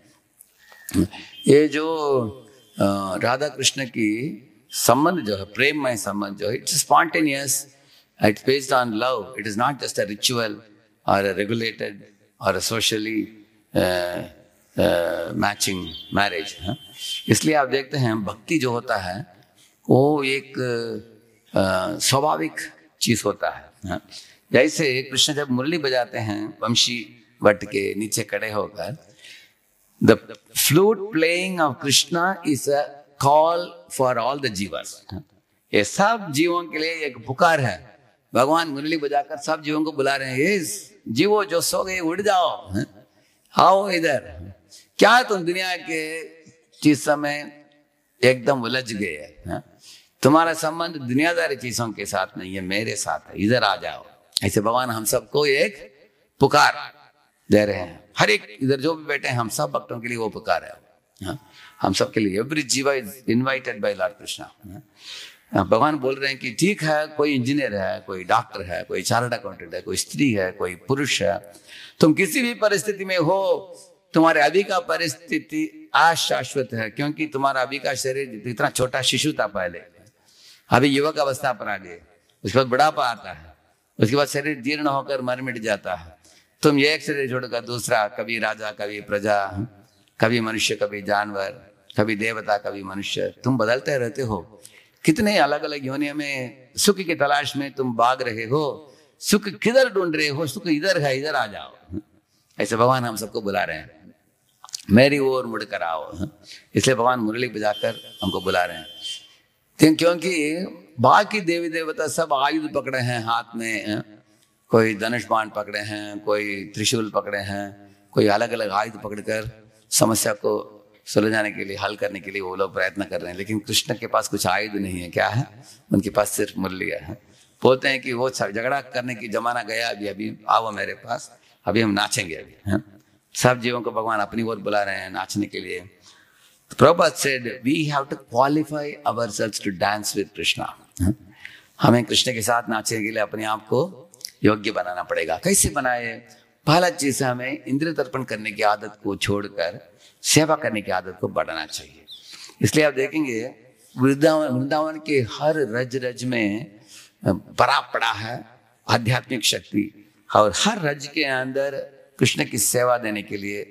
ये जो राधा कृष्ण की संबंध जो है, प्रेममय संबंध जो है, it's spontaneous, it's based on love, it is not just a ritual और अ रेगुलेटेड और अ सोशली मैचिंग मैरिज। इसलिए आप देखते हैं भक्ति जो होता है वो एक स्वाभाविक चीज होता है। जैसे कृष्ण जब मुरली बजाते हैं वंशी वट के नीचे खड़े होकर, the flute playing of Krishna is a call for all the जीवर्स। ये सब जीवों के लिए एक पुकार है भगवान मुरली बजाकर सब जीवों को बुला रहे हैं, ये जीवो जो सो गए उठ जाओ, आओ इधर। क्या तुम दुनिया के चीजों में एकदम उलझ गए हैं? तुम्हारा संबंध दुनियादारी चीजों के साथ नहीं है, मेरे साथ है, इधर आ जाओ। ऐसे भगवान हम सबको एक पुकार दे रहे हैं। हर एक इधर जो भी बैठे हैं हम सब भक्तों के लिए वो पुकार है, हम सब के लिए। एवरी जीवा is invited bye Lord Krishna. भगवान बोल रहे हैं कि ठीक है, कोई इंजीनियर है, कोई डॉक्टर है, कोई चार्टर्ड अकाउंटेंट है, कोई स्त्री है, कोई पुरुष है, तुम किसी भी परिस्थिति में हो, तुम्हारे अभी का परिस्थिति अशाश्वत है, क्योंकि तुम्हारा अभी का शरीर इतना छोटा शिशु था पहले, अभी युवक अवस्था पर आ गए, उसके बाद बुढ़ापा आता है, उसके बाद शरीर जीर्ण होकर मर मिट जाता है। तुम ये एक शरीर छोड़कर दूसरा, कभी राजा कभी प्रजा, कभी मनुष्य कभी जानवर, कभी देवता कभी मनुष्य, तुम बदलते रहते हो। कितने अलग अलग योनियों में सुख की तलाश में तुम भाग रहे हो। सुख किधर ढूंढ रहे हो? सुख इधर है, इधर आ जाओ। ऐसे भगवान हम सबको बुला रहे हैं, मेरी ओर मुड़कर आओ। इसलिए भगवान मुरली बजाकर हमको बुला रहे हैं, क्योंकि बाकी देवी देवता सब आयुध पकड़े हैं हाथ में, कोई धनुष बाण पकड़े हैं, कोई त्रिशूल पकड़े हैं, कोई अलग अलग आयुध पकड़कर समस्या को सुलझाने के लिए, हल करने के लिए वो लोग प्रयत्न कर रहे हैं। लेकिन कृष्ण के पास कुछ आयुध नहीं है। क्या है? उनके पास सिर्फ मुरली है। बोलते हैं कि वो झगड़ा करने की जमाना गया, अभी आओ मेरे पास, अभी हम नाचेंगे। अभी सब जीवों को भगवान अपनी ओर बुला रहे हैं नाचने के लिए। Prabhupada said we have to qualify ourselves to dance with Krishna. हमें कृष्ण के साथ नाचने के लिए अपने आप को योग्य बनाना पड़ेगा। कैसे बनाए? पहला चीज है हमें इंद्रिय तर्पण करने की आदत को छोड़कर सेवा करने की आदत को बढ़ाना चाहिए। इसलिए आप देखेंगे वृंदावन के हर रज रज में भरा पड़ा है आध्यात्मिक शक्ति, और हर रज के अंदर कृष्ण की सेवा देने के लिए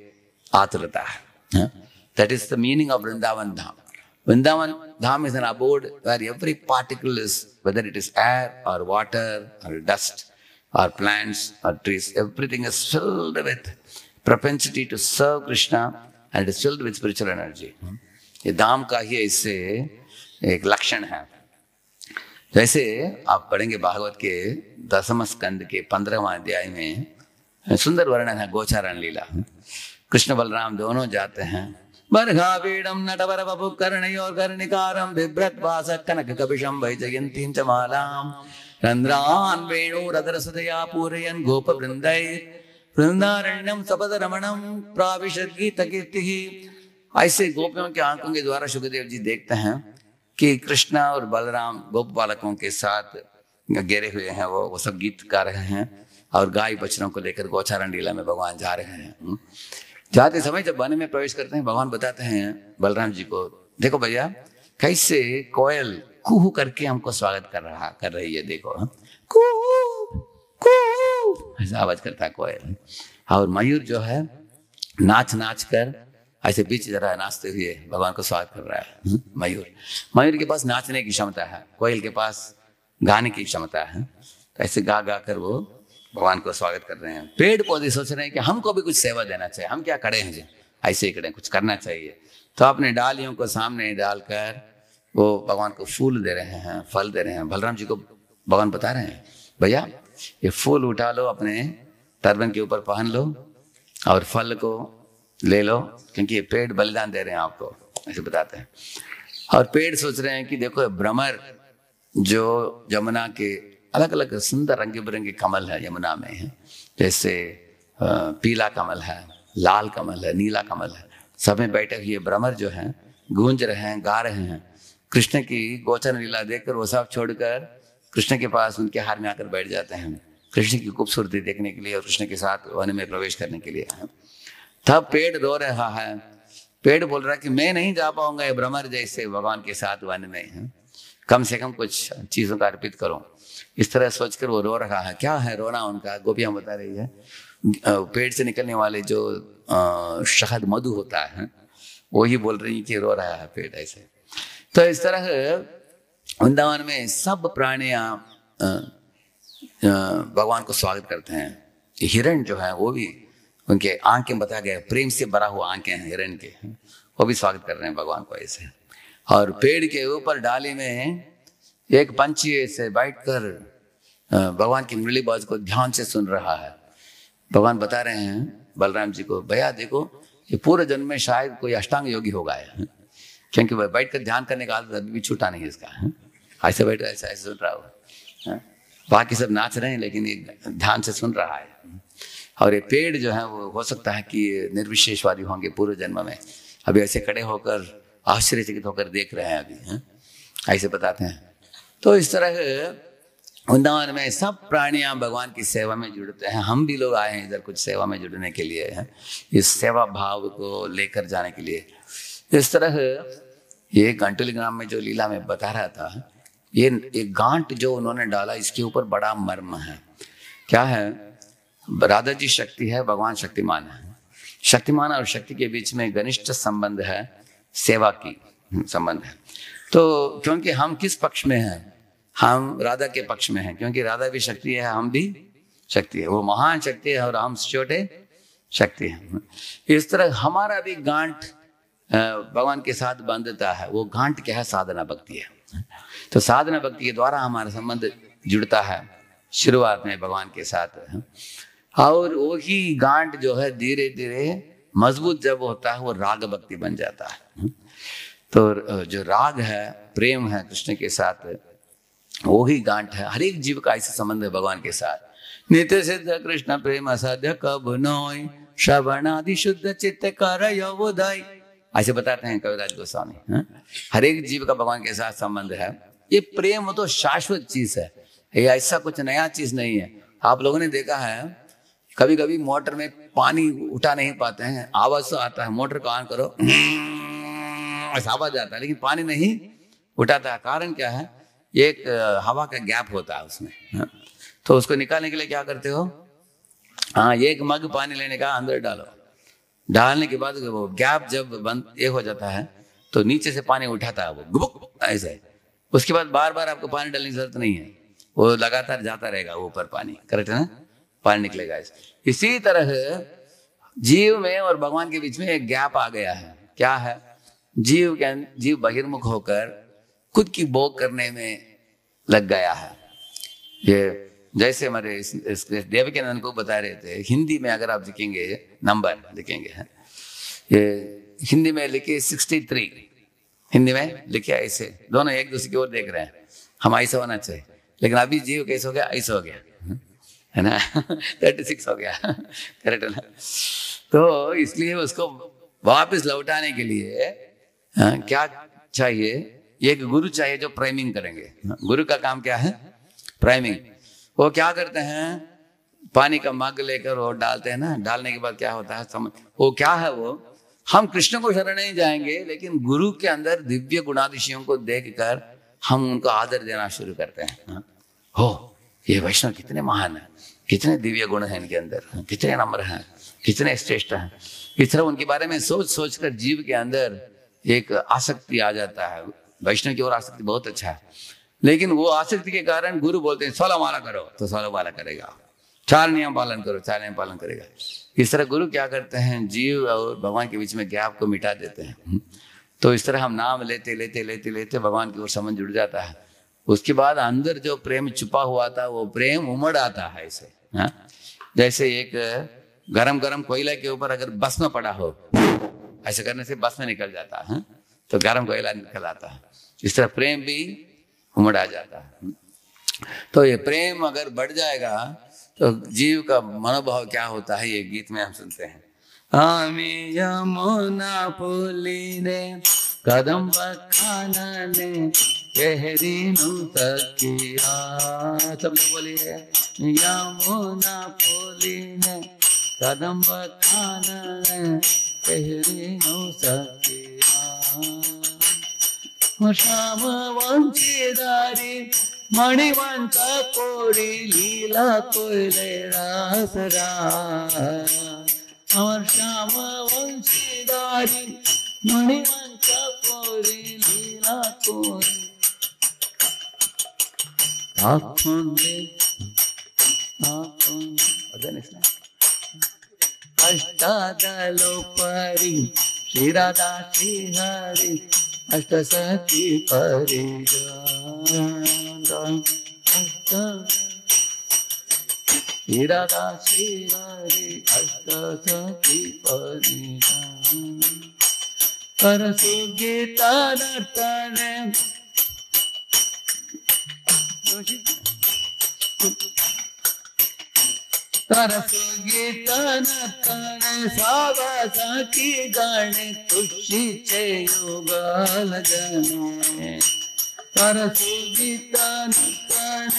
आतुरता है। That is the meaning of Vrindavan Dham. Vrindavan Dham is an abode where every particle is, whether it is air or water or dust or plants or trees, everything is filled with propensity to serve Krishna, and it is filled with spiritual energy. ये धाम का ही इससे एक लक्षण है। जैसे आप पढ़ेंगे भागवत के 10वें स्कंद के 15वां अध्याय में सुंदर वर्णन है गोचारण लीला। कृष्ण बलराम दोनों जाते हैं। बर्हापीडम नटवर बपु कर्णयोर कर्णिकारम बिभ्रत वास कनक कपिशम वैजयंतीं च मालाम रंध्रान वेणुरधर सदया पूरयन् गोप वृंदै वृंदारण्यम सपद रमणम प्राविशद गीत कीर्ति। ऐसे गोपियों की आंखों के द्वारा सुखदेव जी देखते हैं कि कृष्ण और बलराम गोप बालकों के साथ घेरे हुए हैं, वो सब गीत गा रहे हैं और गाय बछड़ों को लेकर गोचारण लीला में भगवान जा रहे हैं। जाते समय जब वन में प्रवेश करते हैं, भगवान बताते हैं बलराम जी को, देखो भैया कैसे कोयल कुहू करके हमको स्वागत कर रही है, देखो कुहू कुहू ऐसा आवाज करता है कोयल। और मयूर जो है नाच नाच कर ऐसे बीच जरा नाचते हुए भगवान को स्वागत कर रहा है। मयूर के पास नाचने की क्षमता है, कोयल के पास गाने की क्षमता है। तो ऐसे गा गा कर वो भगवान को स्वागत कर रहे हैं। पेड़ पौधे सोच रहे हैं कि हमको भी कुछ सेवा देना चाहिए, हम क्या खड़े हैं जी, ऐसे ही खड़े, कुछ करना चाहिए। तो अपने डालियों को सामने डालकर वो भगवान को फूल दे रहे हैं, फल दे रहे हैं। बलराम जी को भगवान बता रहे हैं, भैया ये फूल उठा लो, अपने टर्बन के ऊपर पहन लो और फल को ले लो, क्योंकि ये पेड़ बलिदान दे रहे हैं आपको, ऐसे बताते हैं। और पेड़ सोच रहे हैं कि देखो भ्रमर जो यमुना के अलग अलग सुंदर रंग बिरंगे कमल है यमुना में है, जैसे पीला कमल है, लाल कमल है, नीला कमल है, सब में बैठे हुए भ्रमर जो हैं गूंज रहे हैं, गा रहे हैं कृष्ण की गोचर लीला देखकर। वो सब छोड़कर कृष्ण के पास उनके हार में आकर बैठ जाते हैं कृष्ण की खूबसूरती देखने के लिए और कृष्ण के साथ वन में प्रवेश करने के लिए। तब पेड़ रो रहा है, पेड़ बोल रहा है कि मैं नहीं जा पाऊंगा ये भ्रमर जैसे भगवान के साथ वन में, कम से कम कुछ चीजों का अर्पित करो। इस तरह सोचकर वो रो रहा है। क्या है रोना उनका? गोपियां बता रही है पेड़ से निकलने वाले जो शहद मधु होता है वो ही बोल रही कि रो रहा है पेड़ ऐसे। तो इस तरह वृंदावन में सब प्राणियां भगवान को स्वागत करते हैं। हिरण जो है वो भी, उनके आंखें बता गए प्रेम से भरा हुआ आंखें हैं हिरण के, वो भी स्वागत कर रहे हैं भगवान को ऐसे। और पेड़ के ऊपर डाली में एक पंछी ऐसे बैठकर भगवान की मुरली बाज को ध्यान से सुन रहा है। भगवान बता रहे हैं बलराम जी को, भैया देखो ये पूरे जन्म में शायद कोई अष्टांग योगी होगा है, क्योंकि वह बैठ कर ध्यान करने का आदत अभी भी छूटा नहीं इसका। ऐसे बैठ ऐसा ऐसे सुन रहा हो, बाकी सब नाच रहे हैं लेकिन ये ध्यान से सुन रहा है। और ये पेड़ जो है वो हो सकता है कि निर्विशेषवादी होंगे पूर्व जन्म में, अभी ऐसे खड़े होकर आश्चर्यचकित होकर देख रहे हैं अभी, ऐसे बताते हैं। तो इस तरह वृंदावन में सब प्राणियां भगवान की सेवा में जुड़ते हैं। हम भी लोग आए हैं इधर कुछ सेवा में जुड़ने के लिए, इस सेवा भाव को लेकर जाने के लिए। इस तरह ये गांटुली ग्राम में जो लीला में बता रहा था, ये एक गांठ जो उन्होंने डाला इसके ऊपर बड़ा मर्म है। क्या है? राधा जी शक्ति है, भगवान शक्तिमान है। शक्तिमान और शक्ति के बीच में घनिष्ठ संबंध है, सेवा की संबंध है। तो क्योंकि हम किस पक्ष में हैं? हम राधा के पक्ष में हैं, क्योंकि राधा भी शक्ति है, हम भी शक्ति है। वो महान शक्ति है और हम छोटे शक्ति हैं। इस तरह हमारा भी गांठ भगवान के साथ बंधता है। वो गांठ क्या है? साधना भक्ति है। तो साधना भक्ति के द्वारा हमारा संबंध जुड़ता है शुरुआत में भगवान के साथ, और वही गांठ जो है धीरे धीरे मजबूत जब होता है वो राग भक्ति बन जाता है। तो जो राग है, प्रेम है कृष्ण के साथ, वही गांठ है। हर एक जीव का ऐसा संबंध है भगवान के साथ। नित्य सिद्ध कृष्ण प्रेम असाध्य कब नोय, श्रवणादि शुद्ध चित्त कर योदाय, ऐसे बताते हैं कविराज गोस्वामी। हर एक जीव का भगवान के साथ संबंध है। ये प्रेम तो शाश्वत चीज है, ये ऐसा कुछ नया चीज नहीं है। आप लोगों ने देखा है कभी कभी मोटर में पानी उठा नहीं पाते हैं, आवाज तो आता है, मोटर को ऑन करो ऐसा आवाज आता है, लेकिन पानी नहीं उठाता है। कारण क्या है? एक हवा का गैप होता है उसमें। तो उसको निकालने के लिए क्या करते हो? हाँ, एक मग पानी लेने का अंदर डालो, डालने के बाद वो गैप जब बंद एक हो जाता है तो नीचे से पानी उठाता है वो गुबुक ऐसे। उसके बाद बार बार आपको पानी डालने की जरूरत नहीं है, वो लगातार जाता रहेगा ऊपर पानी, करेक्ट है ना? पानी निकलेगा ऐसे। इसी तरह जीव में और भगवान के बीच में एक गैप आ गया है। क्या है? जीव बहिर्मुख होकर खुद की भोग करने में लग गया है। ये जैसे हमारे देवकीनंदन को बता रहे थे, हिंदी में अगर आप लिखेंगे, नंबर लिखेंगे, ये हिंदी में लिखिए 63, हिंदी में लिखिए ऐसे, दोनों एक दूसरे की ओर देख रहे हैं। हम ऐसा होना चाहिए, लेकिन अभी जीव कैसे हो गया? ऐसा हो गया है ना 36 हो गया, करेक्ट है ना? तो इसलिए उसको वापस लौटाने के लिए क्या चाहिए? एक गुरु चाहिए जो प्राइमिंग करेंगे। गुरु का काम क्या है? प्राइमिंग। वो क्या करते हैं? पानी का मग लेकर वो डालते हैं ना, डालने के बाद क्या होता है समझ? वो क्या है? वो हम कृष्ण को शरण नहीं जाएंगे, लेकिन गुरु के अंदर दिव्य गुणातिशयों को देखकर हम उनको आदर देना शुरू करते हैं। हो, ये वैष्णव कितने महान है, कितने दिव्य गुण हैं इनके अंदर, कितने नम्र हैं, कितने श्रेष्ठ हैं। इस तरह उनके बारे में सोच सोच कर जीव के अंदर एक आसक्ति आ जाता है। वैष्णव की ओर आसक्ति बहुत अच्छा है, लेकिन वो आसक्ति के कारण गुरु बोलते हैं 16 माला करो तो 16 माला करेगा, 4 नियम पालन करो 4 नियम पालन करेगा। इस तरह गुरु क्या करते हैं? जीव और भगवान के बीच में गैप को मिटा देते हैं। तो इस तरह हम नाम लेते लेते लेते लेते भगवान की ओर संबंध जुड़ जाता है। उसके बाद अंदर जो प्रेम छुपा हुआ था वो प्रेम उमड़ आता है ऐसे। जैसे एक गरम गरम कोयला के ऊपर अगर भस्म पड़ा हो, ऐसे करने से भस्म निकल जाता है, तो गरम कोयला निकल आता है। इस तरह प्रेम भी उमड़ आ जाता है। तो ये प्रेम अगर बढ़ जाएगा तो जीव का मनोभाव क्या होता है, ये गीत में हम सुनते हैं। आमी यमुना पुली ने कदम खानने गहरीनु तकिया, सब लोग बोलिए यमुना पुली ने कदम खानने गहरीनु तकिया, श्याम वंशीधारी मणिवंत कोरी लीला कोयले रासरा, और श्याम वंशीधारी मणिवंत कोरी लीला कोरी, अष्टादलो परी श्री राधा श्री हरि, अष्ट सखी परिजन, राधा श्री हरे अष्ट सखी परिणाम परसु गीता नर्तन तरसु गीता नर्तन सावसखी गण तुष्टिचे युगल जने तरसु गीता नर्तन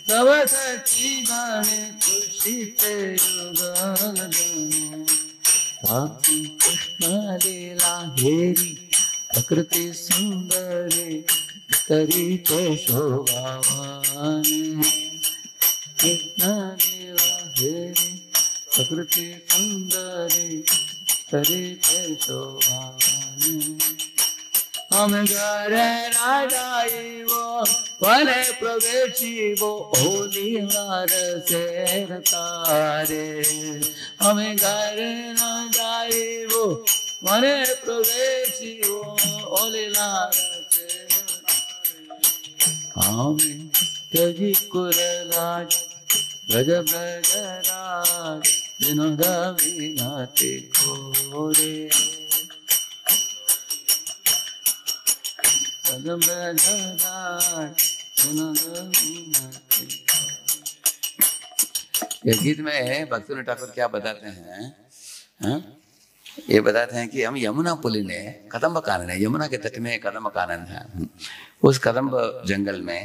सावसखी गण तुष्टिचे युगल जने कृष्ण लीला हेरी प्रकृति सुंदरी करी तो शोभावानी कृष्ण लीला हेरी प्रकृति सुंदरी करी तो शोभावानी हम घर राजाई वो वने प्रवेशी वो ओ लीला रसे तारे हमें घर राजाई वो वने प्रवेशी वो ओ लीला रसे हमें त्यजी कुरलाज गज ब्रजराज विनोद विनाते खोरे ये गीत में भक्ति ठाकुर क्या बताते हैं? ये बताते हैं कि हम यमुना पुलिने कदम्ब कानन है, यमुना के तट में कदम्ब कानन है। उस कदम्ब जंगल में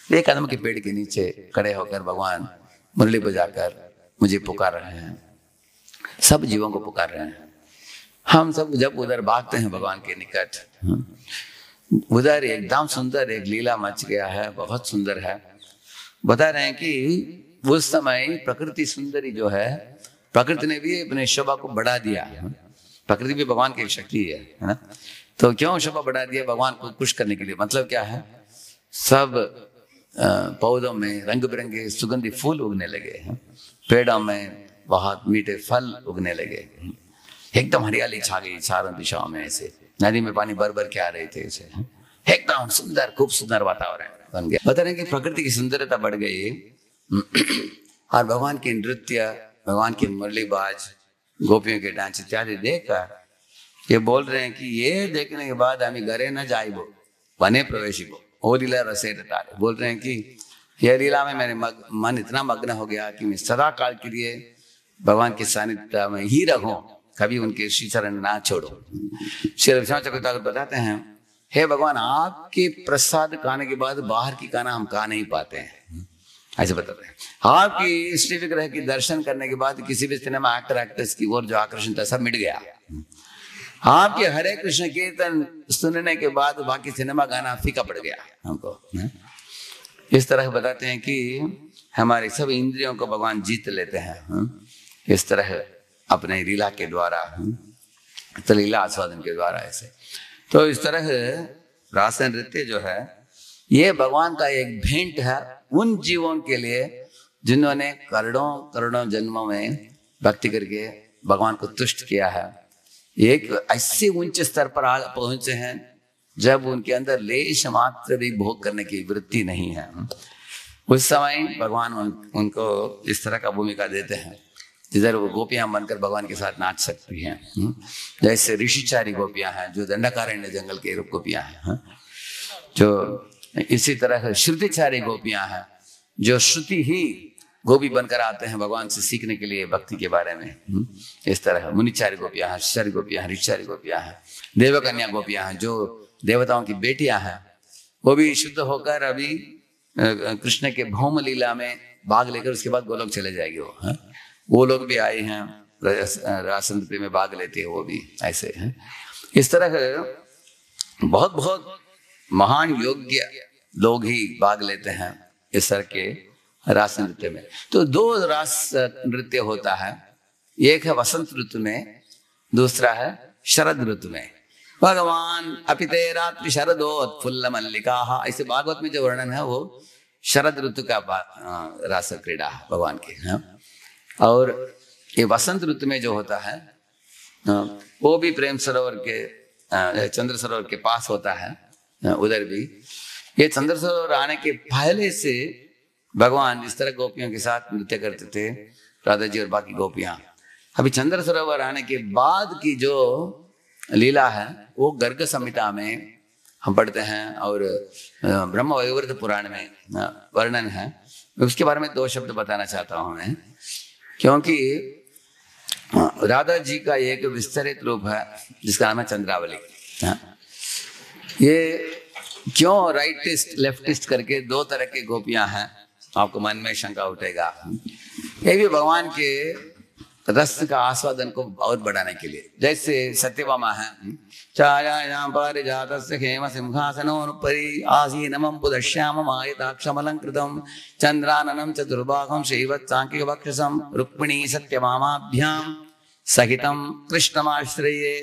एक कदम्ब के पेड़ के नीचे खड़े होकर भगवान मुरली बजाकर मुझे पुकार रहे हैं, सब जीवों को पुकार रहे हैं। हम सब जब उधर भागते हैं भगवान के निकट, उधर एकदम सुंदर एक लीला मच गया है, बहुत सुंदर है। बता रहे हैं कि उस समय प्रकृति सुंदरी जो है, प्रकृति ने भी अपने शोभा को बढ़ा दिया। प्रकृति भी भगवान की एक शक्ति है ना। तो क्यों शोभा बढ़ा दिया? भगवान को खुश करने के लिए। मतलब क्या है? सब पौधों में रंग बिरंगे सुगंधी फूल उगने लगे, पेड़ों में बहुत मीठे फल उगने लगे, एकदम हरियाली छा गई चारों दिशाओं में। ऐसे नदी में पानी भर भर के आ रहे थे, ऐसे एकदम सुंदर, खूब सुंदर वातावरण बन गया। बता रहे कि प्रकृति की सुंदरता बढ़ गई और भगवान के नृत्य, भगवान की मुरलीबाज, गोपियों के डांस इत्यादि देखकर ये बोल रहे हैं कि ये देखने के बाद हमें घरे न जाइबो वने प्रवेशी को ओ लीला रसे तारे। बोल रहे हैं कि यह लीला में मेरे मन इतना मग्न हो गया कि मैं सदा काल के लिए भगवान के सानिध्य में ही रहूं, कभी उनके श्री चरण ना छोड़ो। श्री रविशंकर ठाकुर ठाकुर बताते हैं, हे भगवान, आपके प्रसाद खाने के बाद बाहर की खाना हम खा नहीं पाते हैं, ऐसे बताते हैं। आपकी इष्ट विग्रह की दर्शन करने के बाद किसी भी सिनेमा एक्टर एक्ट्रेस की ओर जो आकर्षण था सब मिट गया। आपके हरे कृष्ण कीर्तन सुनने के बाद बाकी सिनेमा गाना फीका पड़ गया हमको। इस तरह बताते हैं कि हमारे सब इंद्रियों को भगवान जीत लेते हैं इस तरह अपने लीला के द्वारा, तो लीला आस्वादन के द्वारा ऐसे। तो इस तरह रास नृत्य जो है ये भगवान का एक भेंट है उन जीवों के लिए जिन्होंने करोड़ों करोड़ों जन्मों में भक्ति करके भगवान को तुष्ट किया है। एक ऐसे ऊंचे स्तर पर पहुंचे हैं जब उनके अंदर लेश मात्र भी भोग करने की वृत्ति नहीं है। उस समय भगवान उनको इस तरह का भूमिका देते हैं जिधर वो गोपियां बनकर भगवान के साथ नाच सकती हैं। जैसे ऋषिचारी गोपियां हैं जो दंडकारण्य जंगल के रूप गोपियां हैं, जो इसी तरह श्रुतिचारी गोपियां हैं जो श्रुति ही गोपी बनकर आते हैं भगवान से सीखने के लिए भक्ति के बारे में। इस तरह मुनिचारी गोपियां हैं, ऋषिचारी गोपियां हैं, ऋषिचारी गोपियां हैं, देवकन्या गोपियां हैं जो देवताओं की बेटियां हैं। वो भी शुद्ध होकर अभी कृष्ण के भौम लीला में भाग लेकर उसके बाद गोलोक चले जाएगी वो लोग भी आए हैं, रास नृत्य में भाग लेते हैं वो भी ऐसे हैं। इस तरह बहुत बहुत महान योग्य लोग ही भाग लेते हैं इस तरह के रास नृत्य में। तो दो रास नृत्य होता है, एक है वसंत ऋतु में, दूसरा है शरद ऋतु में। भगवान अपिते रात्रि शरदोत्फुल्ल मल्लिका, ऐसे भागवत में जो वर्णन है वो शरद ऋतु का रास क्रीड़ा भगवान के। और ये वसंत ऋतु में जो होता है वो भी प्रेम सरोवर के चंद्र सरोवर के पास होता है। उधर भी ये चंद्र सरोवर आने के पहले से भगवान इस तरह गोपियों के साथ नृत्य करते थे, राधा जी और बाकी गोपियां। अभी चंद्र सरोवर आने के बाद की जो लीला है वो गर्ग संहिता में हम पढ़ते हैं और ब्रह्म वैवर्त पुराण में वर्णन है। उसके बारे में 2 शब्द बताना चाहता हूं मैं, क्योंकि राधा जी का एक विस्तरित रूप है जिसका नाम है चंद्रावली। ये क्यों राइटिस्ट लेफ्टिस्ट करके 2 तरह के गोपियां हैं, आपको मन में शंका उठेगा। ये भी भगवान के रस का आस्वादन को और बढ़ाने के लिए, जैसे सत्यभामा है, छायायां पारिजातस्य हेम सिंहासनोपरि आसीनमं बुधश्यामं आयताक्षमलंकृतं चंद्राननं चतुर्बाहुं श्रीवत्सांकिकवक्षसं रुक्मिणी सत्यभामाभ्यां सहितं कृष्णमाश्रये।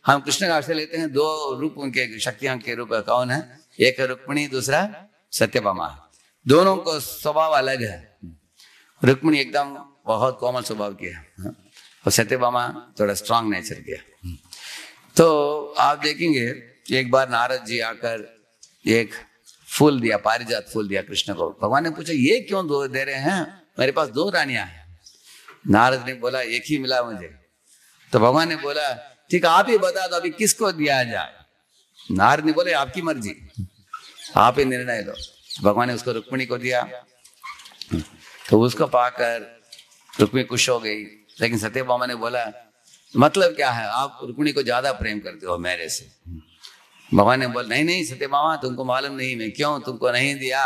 हम कृष्ण का आश्रय लेते हैं। 2 रूप उनके शक्तियों के रूप कौन है? एक है रुक्मिणी, दूसरा सत्यभामा। दोनों को स्वभाव अलग है। रुक्मिणी एकदम बहुत कोमल स्वभाव की है और सत्यभामा थोड़ा स्ट्रांग नेचर की है। तो आप देखेंगे एक बार नारद जी आकर एक फूल दिया, पारिजात फूल दिया कृष्ण को। भगवान ने पूछा ये क्यों 2 दे रहे हैं, मेरे पास 2 रानियां हैं। नारद ने बोला एक ही मिला मुझे। तो भगवान ने बोला ठीक आप ही बता दो अभी किसको दिया जाए। नारद ने बोले आपकी मर्जी, आप ही निर्णय लो। भगवान ने उसको रुक्मिणी को दिया। तो उसको पाकर रुक्मिणी खुश हो गई, लेकिन सत्यभामा ने बोला मतलब क्या है, आप रुक्मिणी को ज्यादा प्रेम करते हो मेरे से। भगवान ने बोला नहीं नहीं सत्यभामा तुमको मालूम नहीं मैं क्यों तुमको नहीं दिया।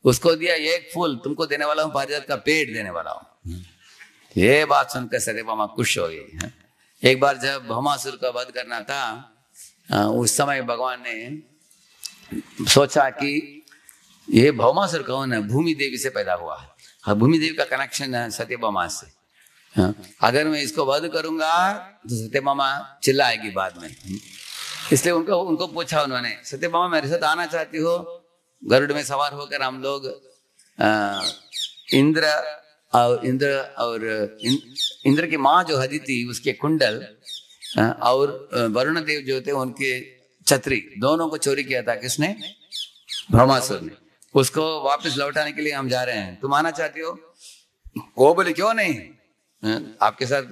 उसको दिया एक फूल, तुमको देने वाला हूँ पारिजात का पेड़ देने वाला हूँ। ये बात सुनकर सत्यभामा खुश हो गई। एक बार जब भौमासुर का वध करना था, उस समय भगवान ने सोचा कि ये भौमासुर कौन है, भूमि देवी से पैदा हुआ है। भूमि देवी का कनेक्शन है सत्यभामा से। अगर मैं इसको वध करूंगा तो सत्यभामा चिल्लाएगी बाद में। इसलिए उनको पूछा उन्होंने, सत्यभामा मेरे साथ आना चाहती हो? गरुड़ में सवार होकर हम लोग इंद्र की माँ जो हदिति उसके कुंडल और वरुण देव जो थे उनके छतरी दोनों को चोरी किया था। किसने? भौमासुर ने। उसको वापस लौटाने के लिए हम जा रहे हैं, तुम आना चाहती हो? वो बोले क्यों नहीं, आपके साथ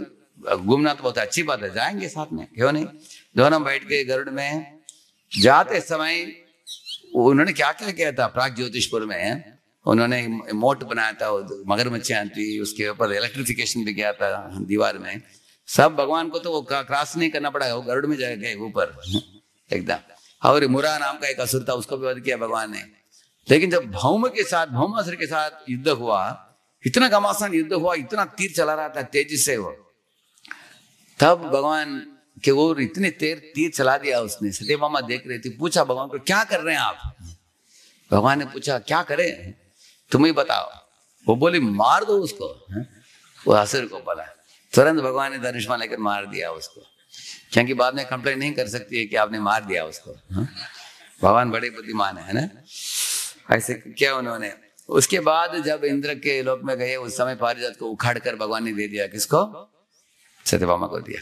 घूमना तो बहुत अच्छी बात है, जाएंगे साथ में, क्यों नहीं। दोनों बैठ के गरुड़ में जाते समय उन्होंने क्या क्या किया था। प्राग ज्योतिषपुर में उन्होंने मोट बनाया था, मगरमच्छियां थी, उसके ऊपर इलेक्ट्रिफिकेशन भी किया था दीवार में। सब भगवान को तो वो क्रॉस नहीं करना पड़ा, वो गरुड़ में गए ऊपर एकदम। और मुरा नाम का एक असुर था, उसको भी वध किया भगवान ने। लेकिन जब भौमासुर के साथ युद्ध हुआ, इतना घमासान युद्ध हुआ, इतना तीर चला रहा था तेजी से वो, तब भगवान के वो इतने तीर चला दिया उसने। सत्यभामा देख रही थी, पूछा भगवान को क्या कर रहे हैं आप? भगवान ने पूछा क्या करें तुम ही बताओ। वो बोली मार दो उसको। वो असुर को बोला, तुरंत भगवान ने धनुष्मान लेकर मार दिया उसको, क्योंकि बाद में कंप्लेन नहीं कर सकती है कि आपने मार दिया उसको। भगवान बड़े बुद्धिमान है ना, ऐसे किया उन्होंने। उसके बाद जब इंद्र के लोक में गए उस समय पारिजात को उखाड़ कर भगवान ने दे दिया। किसको? सत्यभामा को दिया।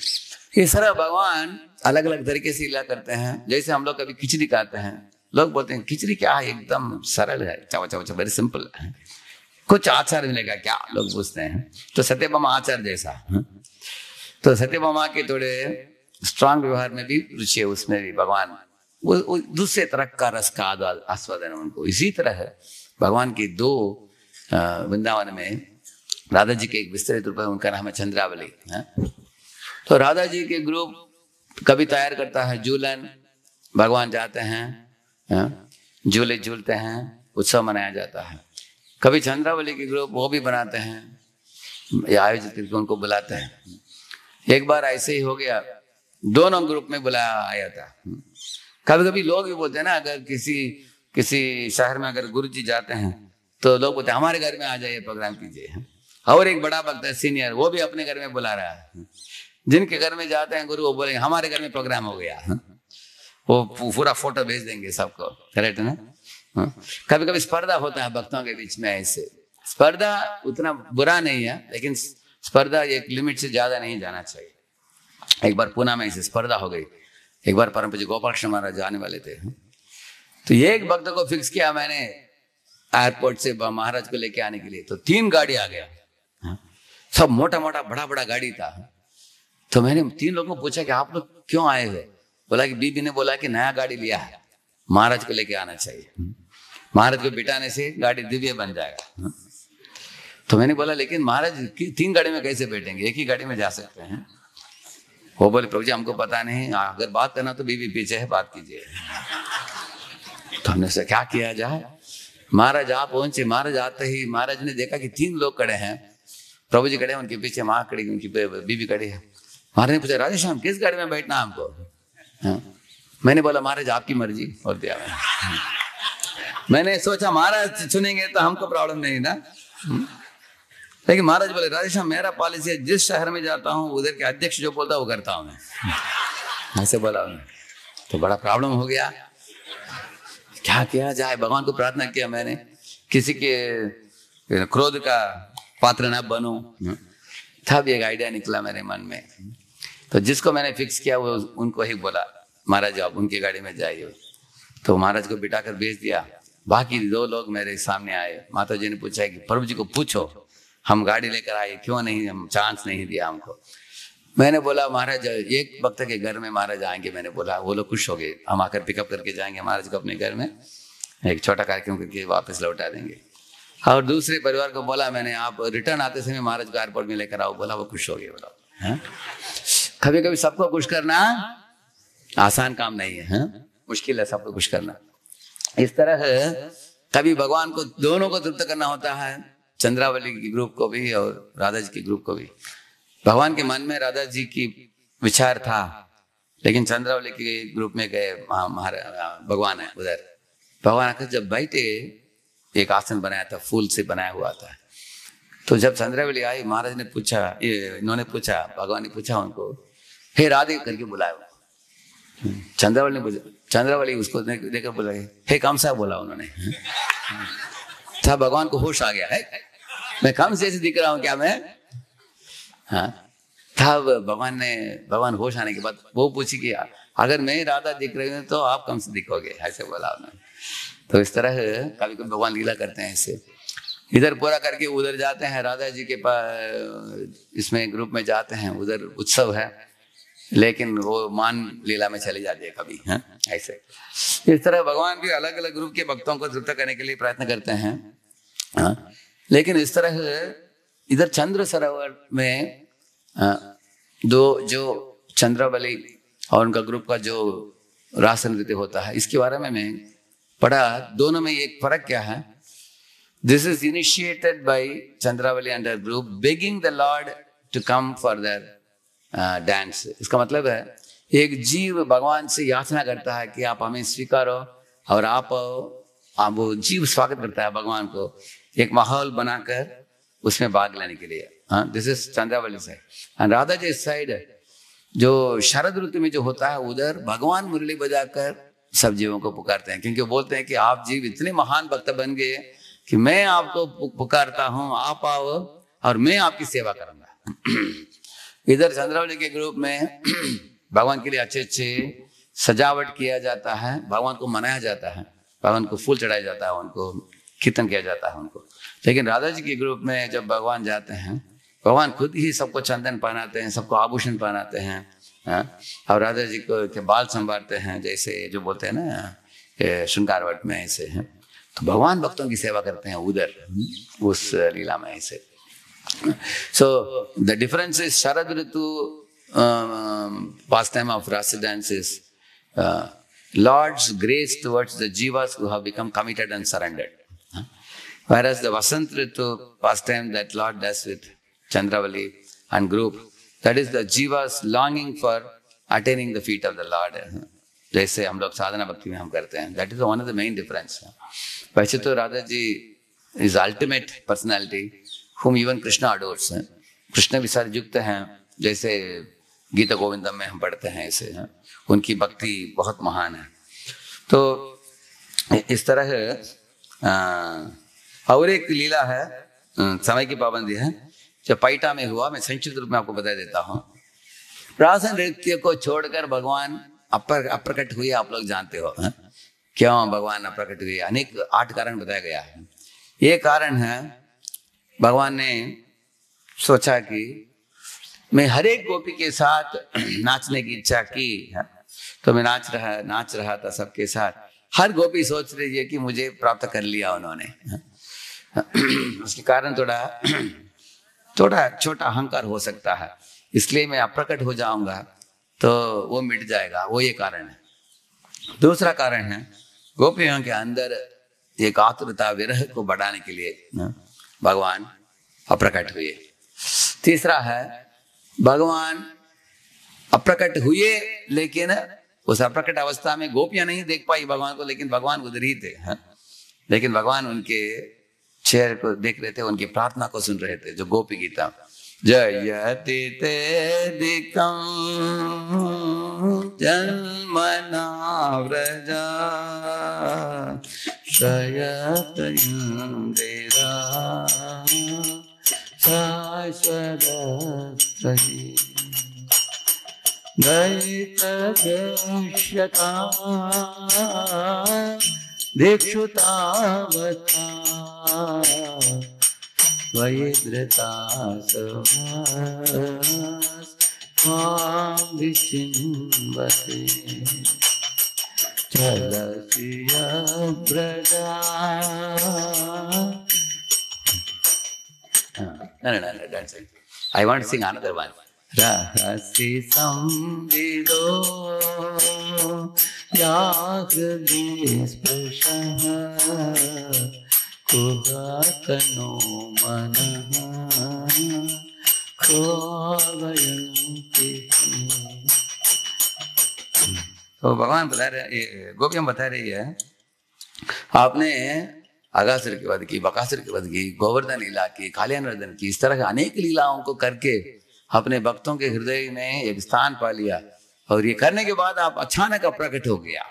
इस तरह भगवान अलग अलग तरीके से लीला करते हैं। जैसे हम लोग कभी खिचड़ी खाते हैं, लोग बोलते हैं खिचड़ी क्या है, एकदम सरल है, चावा चावा वेरी सिंपल है, कुछ आचार मिलेगा क्या, लोग पूछते हैं। तो सत्यभामा आचार जैसा। तो सत्यभामा के थोड़े स्ट्रांग व्यवहार में भी रुचि है, उसमें भी भगवान वो दूसरे तरह का रस का आस्वादन उनको। इसी तरह है भगवान के 2 वृंदावन में राधा जी के एक विस्तृत रूप है, उनका नाम है चंद्रावली। तो राधा जी के ग्रुप कभी तैयार करता है झूलन, भगवान जाते हैं, झूले झूलते हैं, उत्सव मनाया जाता है। कभी चंद्रावली के ग्रुप वो भी बनाते हैं, आयोजित करके उनको बुलाते हैं। एक बार ऐसे ही हो गया, दोनों ग्रुप में बुलाया आया था। कभी कभी लोग भी बोलते हैं ना, अगर किसी शहर में अगर गुरु जी जाते हैं तो लोग बोलते हैं हमारे घर में आ जाइए, प्रोग्राम कीजिए। और एक बड़ा भक्त है सीनियर, वो भी अपने घर में बुला रहा है। जिनके घर में जाते हैं गुरु, वो बोलेंगे हमारे घर में प्रोग्राम हो गया, वो पूरा फोटो भेज देंगे सबको। करेक्ट है ना? कभी कभी स्पर्धा होता है भक्तों के बीच में। ऐसे स्पर्धा उतना बुरा नहीं है, लेकिन स्पर्धा एक लिमिट से ज्यादा नहीं जाना चाहिए। एक बार पुणे में ऐसे स्पर्धा हो गई। एक बार परम पूज्य गोपाल कृष्ण महाराज जाने वाले थे, तो एक भक्त को फिक्स किया मैंने, एयरपोर्ट से महाराज को लेके आने के लिए। तो 3 गाड़ी आ गया, सब मोटा मोटा बड़ा बड़ा गाड़ी था। तो मैंने 3 लोगों को पूछा कि आप लोग क्यों आए हो? बोला कि बीबी ने बोला कि नया गाड़ी लिया है, महाराज को लेके आना चाहिए, महाराज को बिठाने से गाड़ी दिव्य बन जाएगा। तो मैंने बोला लेकिन महाराज 3 गाड़ी में कैसे बैठेंगे, एक ही गाड़ी में जा सकते हैं। वो बोले प्रभु जी हमको पता नहीं, अगर बात करना तो बीबी पीछे है, बात कीजिए। तो हमने से क्या किया जाए? महाराज आप पहुंचे, महाराज आते ही महाराज ने देखा कि 3 लोग खड़े हैं, प्रभु जी खड़े हैं, उनके पीछे माँ खड़ी, उनकी बीबी खड़ी है। महाराज ने पूछा राधेश्याम किस गाड़ी में बैठना हमको? मैंने बोला महाराज आपकी मर्जी, और दिया मैंने सोचा महाराज चुनेंगे तो हमको प्रॉब्लम नहीं ना। लेकिन महाराज बोले राधेश्याम मेरा पॉलिसी है, जिस शहर में जाता हूँ उधर के अध्यक्ष जो बोलता है वो करता हूँ मैं। ऐसे बोला उन्होंने। तो बड़ा प्रॉब्लम हो गया, क्या किया जाए? भगवान को प्रार्थना किया मैंने, किसी के क्रोध का पात्र ना बनूं। तब एक आइडिया निकला मेरे मन में। तो जिसको मैंने फिक्स किया वो उनको ही बोला महाराज आप उनकी गाड़ी में जाइए। तो महाराज को बिठाकर भेज दिया। बाकी 2 लोग मेरे सामने आए। माता जी ने पूछा कि प्रभु जी को पूछो हम गाड़ी लेकर आए, क्यों नहीं, हम चांस नहीं दिया हमको। मैंने बोला महाराज एक भक्त के घर में महाराज आएंगे, मैंने बोला वो लोग खुश हो गए, हम आकर पिकअप करके जाएंगे महाराज को अपने घर में, एक छोटा कार्यक्रम करके वापस लौटा देंगे। और दूसरे परिवार को बोला मैंने आप रिटर्न आते समय महाराज को एयरपोर्ट में लेकर आओ, बोला वो खुश हो गए। बोला कभी कभी सबको खुश करना आसान काम नहीं है, मुश्किल है सबको खुश करना। इस तरह कभी भगवान को दोनों को तृप्त करना होता है, चंद्रावली की ग्रुप को भी और राधा जी की ग्रुप को भी। भगवान के मन में राधा जी की विचार था, लेकिन चंद्रावली के ग्रुप में गए भगवान है उधर। भगवान आकर जब बैठे, एक आसन बनाया था, फूल से बनाया हुआ था। तो जब चंद्रावली आई महाराज ने पूछा, इन्होंने पूछा, भगवान ने पूछा उनको हे राधे करके बुलाया। चंद्रावली ने पूछा, चंद्रावली उसको देखकर बोला हे कमसा, बोला उन्होंने। था भगवान को होश आ गया है, मैं कम से ऐसे दिख रहा हूं क्या मैं? हाँ, तब भगवान होश आने के बाद वो पूछी कि अगर मैं राधा दिख रही हूँ तो आप कम से दिखोगे, ऐसे बोला उन्होंने। तो इस तरह कभी कभी भगवान लीला करते हैं ऐसे, इधर पूरा करके उधर जाते हैं, राधा जी के पास इसमें ग्रुप में जाते हैं, उधर उत्सव है, लेकिन वो मान लीला में चले जाते हैं कभी। है ऐसे इस तरह भगवान भी अलग अलग ग्रुप के भक्तों को तृप्त करने के लिए प्रयत्न करते हैं। हाँ, लेकिन इस तरह इधर चंद्र सरोवर में जो चंद्रावली और उनका ग्रुप का जो रास नृत्य होता है, इसके बारे में मैं पढ़ा। दोनों में एक फर्क क्या है? This is initiated by Chandravali and her group begging the Lord to come for their dance. इसका मतलब है एक जीव भगवान से याचना करता है कि आप हमें स्वीकारो, और आप वो जीव स्वागत करता है भगवान को एक माहौल बनाकर उसमें भाग लेने के लिए। हाँ, this is Chandravali side. And Radha ji side जो शरद ऋतु में जो होता है, उधर भगवान मुरली बजाकर सब जीवों को पुकारते हैं, क्योंकि वो बोलते हैं कि आप जीव इतने महान भक्त बन गए कि मैं आपको पुकारता हूँ, आप आओ और मैं आपकी सेवा करूंगा। इधर चंद्रावली के ग्रुप में भगवान के लिए अच्छे अच्छे सजावट किया जाता है, भगवान को मनाया जाता है, भगवान को फूल चढ़ाया जाता है, उनको कीर्तन किया जाता है उनको। लेकिन राधा जी के ग्रुप में जब भगवान जाते हैं, भगवान खुद ही सबको चंदन पहनाते हैं, सबको आभूषण पहनाते हैं। और राधा जी को के बाल संवारते हैं, जैसे जो बोलते हैं ना श्रृंगारवट में ऐसे हैं। तो भगवान भक्तों की सेवा करते हैं उधर उस लीला में ऐसे। So the difference is Sharad Ritu pastime of Rasa dance is Lord's grace towards the jivas who have become committed and surrendered. Whereas the Vasant Ritu pastime that Lord does with Chandravali and group, that is the jivas longing for attaining the feet of the Lord. जैसे हम लोग साधना भक्ति में हम करते हैं, that is one of the main difference. वैसे तो Radha ji is ultimate personality whom even Krishna adores. Krishna विसार युक्त हैं, जैसे गीता गोविंदम में हम पढ़ते हैं ऐसे हैं, उनकी भक्ति बहुत महान है। तो इस तरह और एक लीला है, समय की पाबंदी है, जो पैठा में हुआ, मैं संक्षिप्त रूप में आपको बता देता हूँ। रास नृत्य को छोड़कर भगवान अप्रकट हुए, आप लोग जानते हो। क्यों भगवान अप्रकट हुए? अनेक 8 कारण बताया गया है। ये कारण है भगवान ने सोचा कि मैं हर एक गोपी के साथ नाचने की इच्छा की, तो मैं नाच रहा था सबके साथ। हर गोपी सोच रही है कि मुझे प्राप्त कर लिया उन्होंने। उसके कारण थोड़ा छोटा अहंकार हो सकता है, इसलिए मैं अप्रकट हो जाऊंगा तो वो मिट जाएगा, वो ये कारण है। दूसरा कारण है गोपियों के अंदर एक आतुरता विरह को बढ़ाने के लिए भगवान अप्रकट हुए। तीसरा है भगवान अप्रकट हुए, लेकिन उस अप्रकट अवस्था में गोपियां नहीं देख पाई भगवान को, लेकिन भगवान उधर ही थे। लेकिन भगवान उनके चेहरे को देख रहे थे, उनकी प्रार्थना को सुन रहे थे। जो गोपी गीता जयति ते दिकं जन्मना व्रजा शयत इंदिरा शाश्वतस्त्वयि दैतदृश्यता दीक्षुतावता त्वयि धृता Swan विचिन्वते चलसि व्रजा। No, that's it. I want to sing another one. Rahasi samvido yagdi sprashah kuhatano manah khavayanti। तो भगवान बता रहे, गोपियां बता रही है, आपने अगासुर की वध की, बकासुर की वध की, गोवर्धन लीला की, काल्यानवर्धन की, इस तरह के अनेक लीलाओं को करके अपने भक्तों के हृदय में एक स्थान पा लिया। और ये करने के बाद आप अचानक प्रकट हो गया।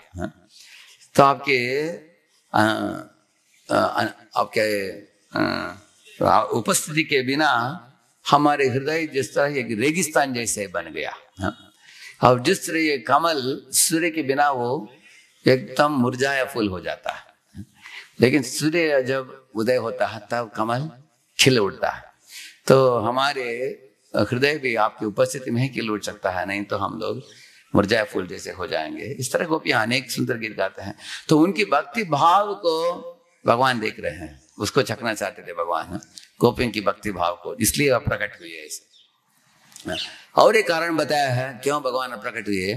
तो आपके उपस्थिति के बिना हमारे हृदय जिस तरह एक रेगिस्तान जैसे बन गया। और जिस तरह ये कमल सूर्य के बिना वो एकदम मुरझाया फूल हो जाता है, लेकिन सूर्य जब उदय होता है तब कमल खिल उठता है। तो हमारे हृदय भी आपकी उपस्थिति में ही खिल उठ सकता है, नहीं तो हम लोग मुरझाए फूल जैसे हो जाएंगे। इस तरह गोपियां अनेक सुंदर गीत गाते हैं। तो उनकी भक्ति भाव को भगवान देख रहे हैं, उसको चखना चाहते थे भगवान, गोपियों की भक्ति भाव को, इसलिए वह प्रकट हुए ऐसे। और एक कारण बताया है क्यों भगवान प्रकट हुए,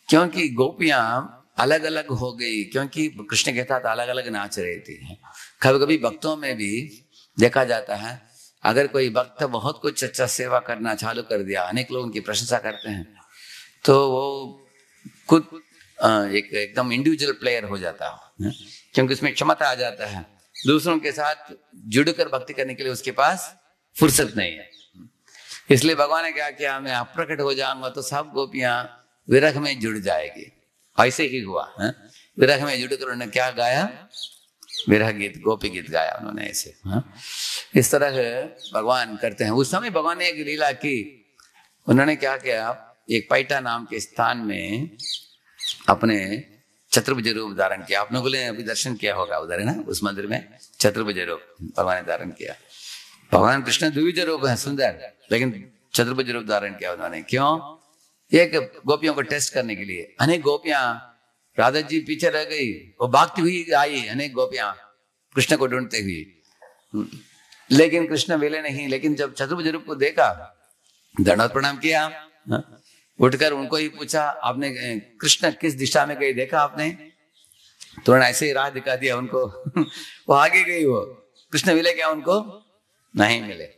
क्योंकि गोपियां अलग अलग हो गई, क्योंकि कृष्ण के साथ अलग अलग नाच रही थी। कभी कभी भक्तों में भी देखा जाता है, अगर कोई भक्त बहुत कुछ अच्छा सेवा करना चालू कर दिया, अनेक लोग उनकी प्रशंसा करते हैं, तो वो खुद एक एकदम इंडिविजुअल प्लेयर हो जाता है, क्योंकि उसमें क्षमता आ जाता है। दूसरों के साथ जुड़कर भक्ति करने के लिए उसके पास फुर्सत नहीं है। इसलिए भगवान ने क्या किया, मैं अप्रकट हो जाऊंगा तो सब गोपियां विरह में जुड़ जाएगी। ऐसे ही हुआ। विरह में जुड़कर उन्होंने क्या गाया, विरह गीत, गोपी गीत गाया उन्होंने ऐसे। इस तरह भगवान करते हैं। उस समय भगवान ने एक लीला की, उन्होंने क्या किया, एक पैठा नाम के स्थान में अपने चतुर्भुज रूप धारण किया। आप लोगों ने अभी दर्शन किया होगा उधर, है ना, उस मंदिर में चतुर्भुज रूप भगवान ने धारण किया। भगवान कृष्ण द्विज रूप है, सुंदर, लेकिन चतुर्भुज रूप धारण किया उन्होंने। क्यों? एक गोपियों को टेस्ट करने के लिए। अनेक गोपियां, राधा जी पीछे रह गई, वो भागती हुई आई, अनेक गोपियां कृष्ण को ढूंढते हुई, लेकिन कृष्ण मिले नहीं। लेकिन जब चतुर्भुज रूप को देखा, दंडवत प्रणाम किया, उठकर उनको ही पूछा, आपने कृष्ण किस दिशा में गए देखा आपने? तुरंत ऐसे ही राह दिखा दिया उनको। वो आगे गई, वो कृष्ण मिले क्या उनको? नहीं मिले।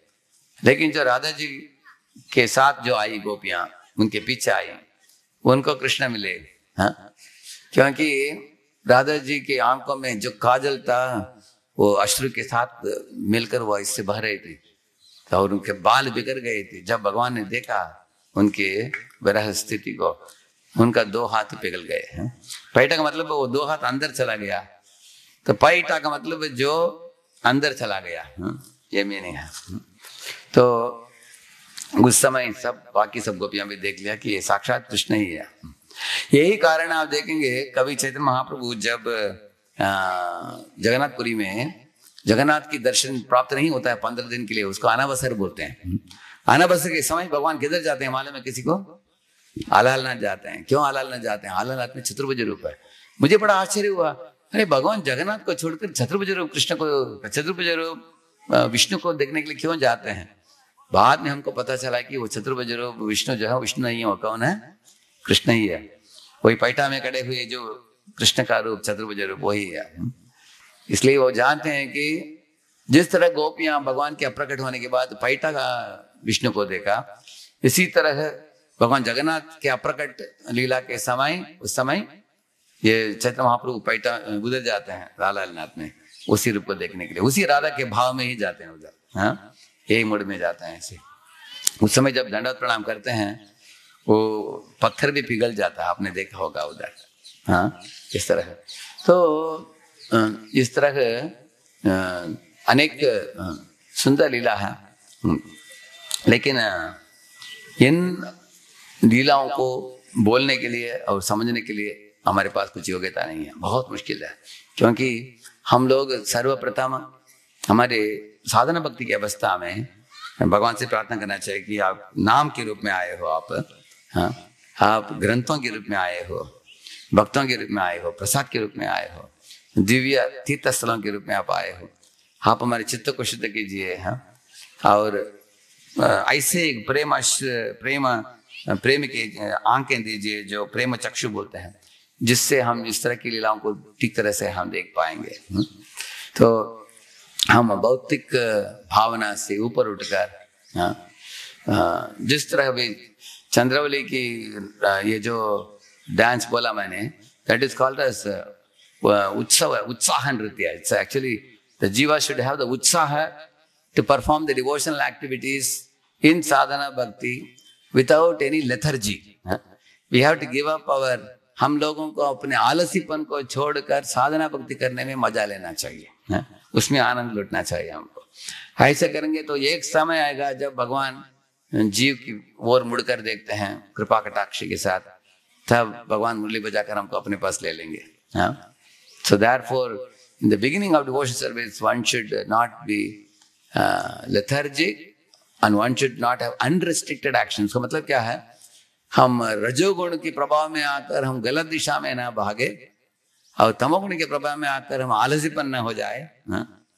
लेकिन जो राधा जी के साथ जो आई गोपियां, उनके पीछे आई, उनको कृष्ण मिले। क्योंकि राधा जी की आंखों में जो काजल था वो अश्रु के साथ मिलकर वो इससे बह रही थी, और उनके बाल बिगड़ गए थे। जब भगवान ने देखा उनके विरह स्थिति को, उनका 2 हाथ पिघल गए। पैठा का मतलब वो 2 हाथ अंदर चला गया, तो पैठा का मतलब जो अंदर चला गया, ये मीनिंग है। तो उस समय सब बाकी सब गोपियां भी देख लिया कि ये साक्षात कृष्ण ही है। यही कारण आप देखेंगे कभी चैतन्य महाप्रभु जब जगन्नाथपुरी में जगन्नाथ की दर्शन प्राप्त नहीं होता है 15 दिन के लिए, उसको अनावसर बोलते हैं। अनावसर के समय भगवान किधर जाते हैं मालूम है किसी को? आलालनाथ जाते हैं। क्यों आलालनाथ जाते हैं? आलालनाथ में चतुर्भुज रूप है। मुझे बड़ा आश्चर्य हुआ, अरे भगवान जगन्नाथ को छोड़कर चतुर्भुज रूप कृष्ण को, चतुर्भुज रूप विष्णु को देखने के लिए क्यों जाते हैं? बाद में हमको पता चला कि वो चतुर्भुज रूप विष्णु जो है विष्णु नहीं है, वो कौन है? कृष्ण ही है। वही पैठा में खड़े हुए जो कृष्ण का रूप चतुर्भुज रूप वही है। इसलिए वो जानते हैं कि जिस तरह गोपियां भगवान के अप्रकट होने के बाद पैठा का विष्णु को देखा, इसी तरह भगवान जगन्नाथ के अप्रकट लीला के समय, उस समय ये चैत्र महाप्रभु पैठा उधर जाते हैं लालनाथ में, उसी रूप को देखने के लिए, उसी राधा के भाव में ही जाते हैं उधर। हाँ, यही मूड में जाते हैं ऐसे। उस समय जब दंडवत प्रणाम करते हैं वो पत्थर भी पिघल जाता है, आपने देखा होगा उधर। हाँ, इस तरह। तो इस तरह अनेक सुंदर लीला है, लेकिन इन लीलाओं को बोलने के लिए और समझने के लिए हमारे पास कुछ योग्यता नहीं है, बहुत मुश्किल है। क्योंकि हम लोग सर्वप्रथम हमारे साधना भक्ति की अवस्था में भगवान से प्रार्थना करना चाहिए कि आप नाम के रूप में आए हो, आप ग्रंथों के रूप में आए हो, भक्तों के रूप में आए हो, प्रसाद के रूप में आए हो, दिव्य तीर्थ स्थलों के रूप में आप आए हो। आप हमारे चित्त को शुद्ध कीजिए। और ऐसे प्रेम के आंखें दीजिए जो प्रेम चक्षु बोलते हैं, जिससे हम इस तरह की लीलाओं को ठीक तरह से हम देख पाएंगे। तो हम भौतिक भावना से ऊपर उठकर जिस तरह भी चंद्रावली की ये जो डांस बोला मैंने, that is called as utsaha nritya. It's actually the jiva should have the utsaha to perform the devotional activities in sadhana bhakti without any lethargy. We have to give up our, हम लोगों को अपने आलसीपन को छोड़कर साधना भक्ति करने में मजा लेना चाहिए, उसमें आनंद लुटना चाहिए हमको। ऐसे करेंगे तो एक समय आएगा जब भगवान जीव की ओर मुड़कर देखते हैं कृपा कटाक्ष के साथ, तब भगवान मुरली बजाकर हमको अपने पास ले लेंगे। So therefore in the beginning of devotion service one should not be lethargic and one should not have unrestricted actions। का मतलब क्या है? हम रजोगुण के प्रभाव में आकर हम गलत दिशा में ना भागे, और तमोगुण के प्रभाव में आकर हम आलसीपन न हो जाए,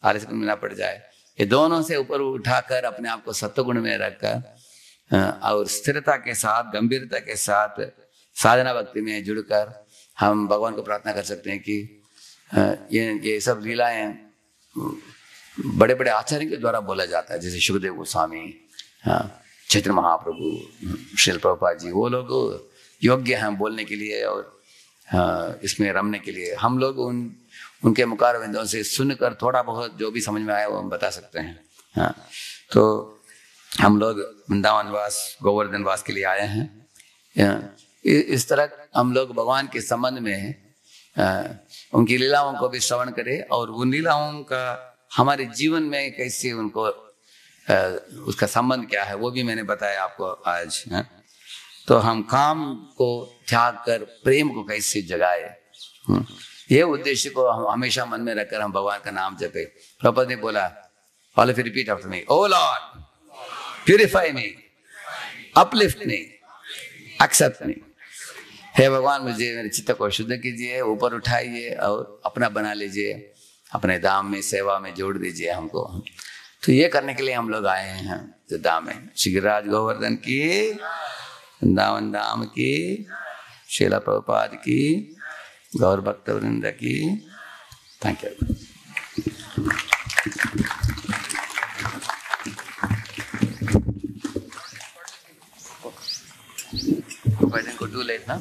आलसीपन में ना पड़ जाए। ये दोनों से ऊपर उठाकर अपने आप को सत्वगुण में रखकर और स्थिरता के साथ, गंभीरता के साथ साधना भक्ति में जुड़कर हम भगवान को प्रार्थना कर सकते हैं कि ये सब लीलाएं बड़े बड़े आचार्य के द्वारा बोला जाता है, जैसे सुखदेव गोस्वामी, चैतन्य महाप्रभु, श्रील प्रभुपाद जी, वो लोग योग्य हैं बोलने के लिए और इसमें रमने के लिए। हम लोग उनके मुखारविंदों से सुनकर थोड़ा बहुत जो भी समझ में आया वो हम बता सकते हैं। तो हम लोग वृंदावन वास, गोवर्धन वास के लिए आए हैं। इस तरह हम लोग भगवान के संबंध में उनकी लीलाओं को भी श्रवण करें, और उन लीलाओं का हमारे जीवन में कैसे उनको उसका संबंध क्या है वो भी मैंने बताया आपको आज। तो हम काम को त्याग कर प्रेम को कैसे जगाए, ये उद्देश्य को हम हमेशा मन में रखकर हम भगवान का नाम जपे। प्रभुपाद ने बोला, all of you repeat after me, O Lord purify me, uplift me, accept me. हे भगवान, मुझे मेरे चित्त को शुद्ध कीजिए, ऊपर उठाइए और अपना बना लीजिए, अपने धाम में सेवा में जोड़ दीजिए हमको। तो ये करने के लिए हम लोग आए हैं जो धाम में। श्री गिरिराज गोवर्धन की, वृंदावन धाम की, श्रील प्रभुपाद की, गौर भक्त वृंद की। Thank you. Go too late, na?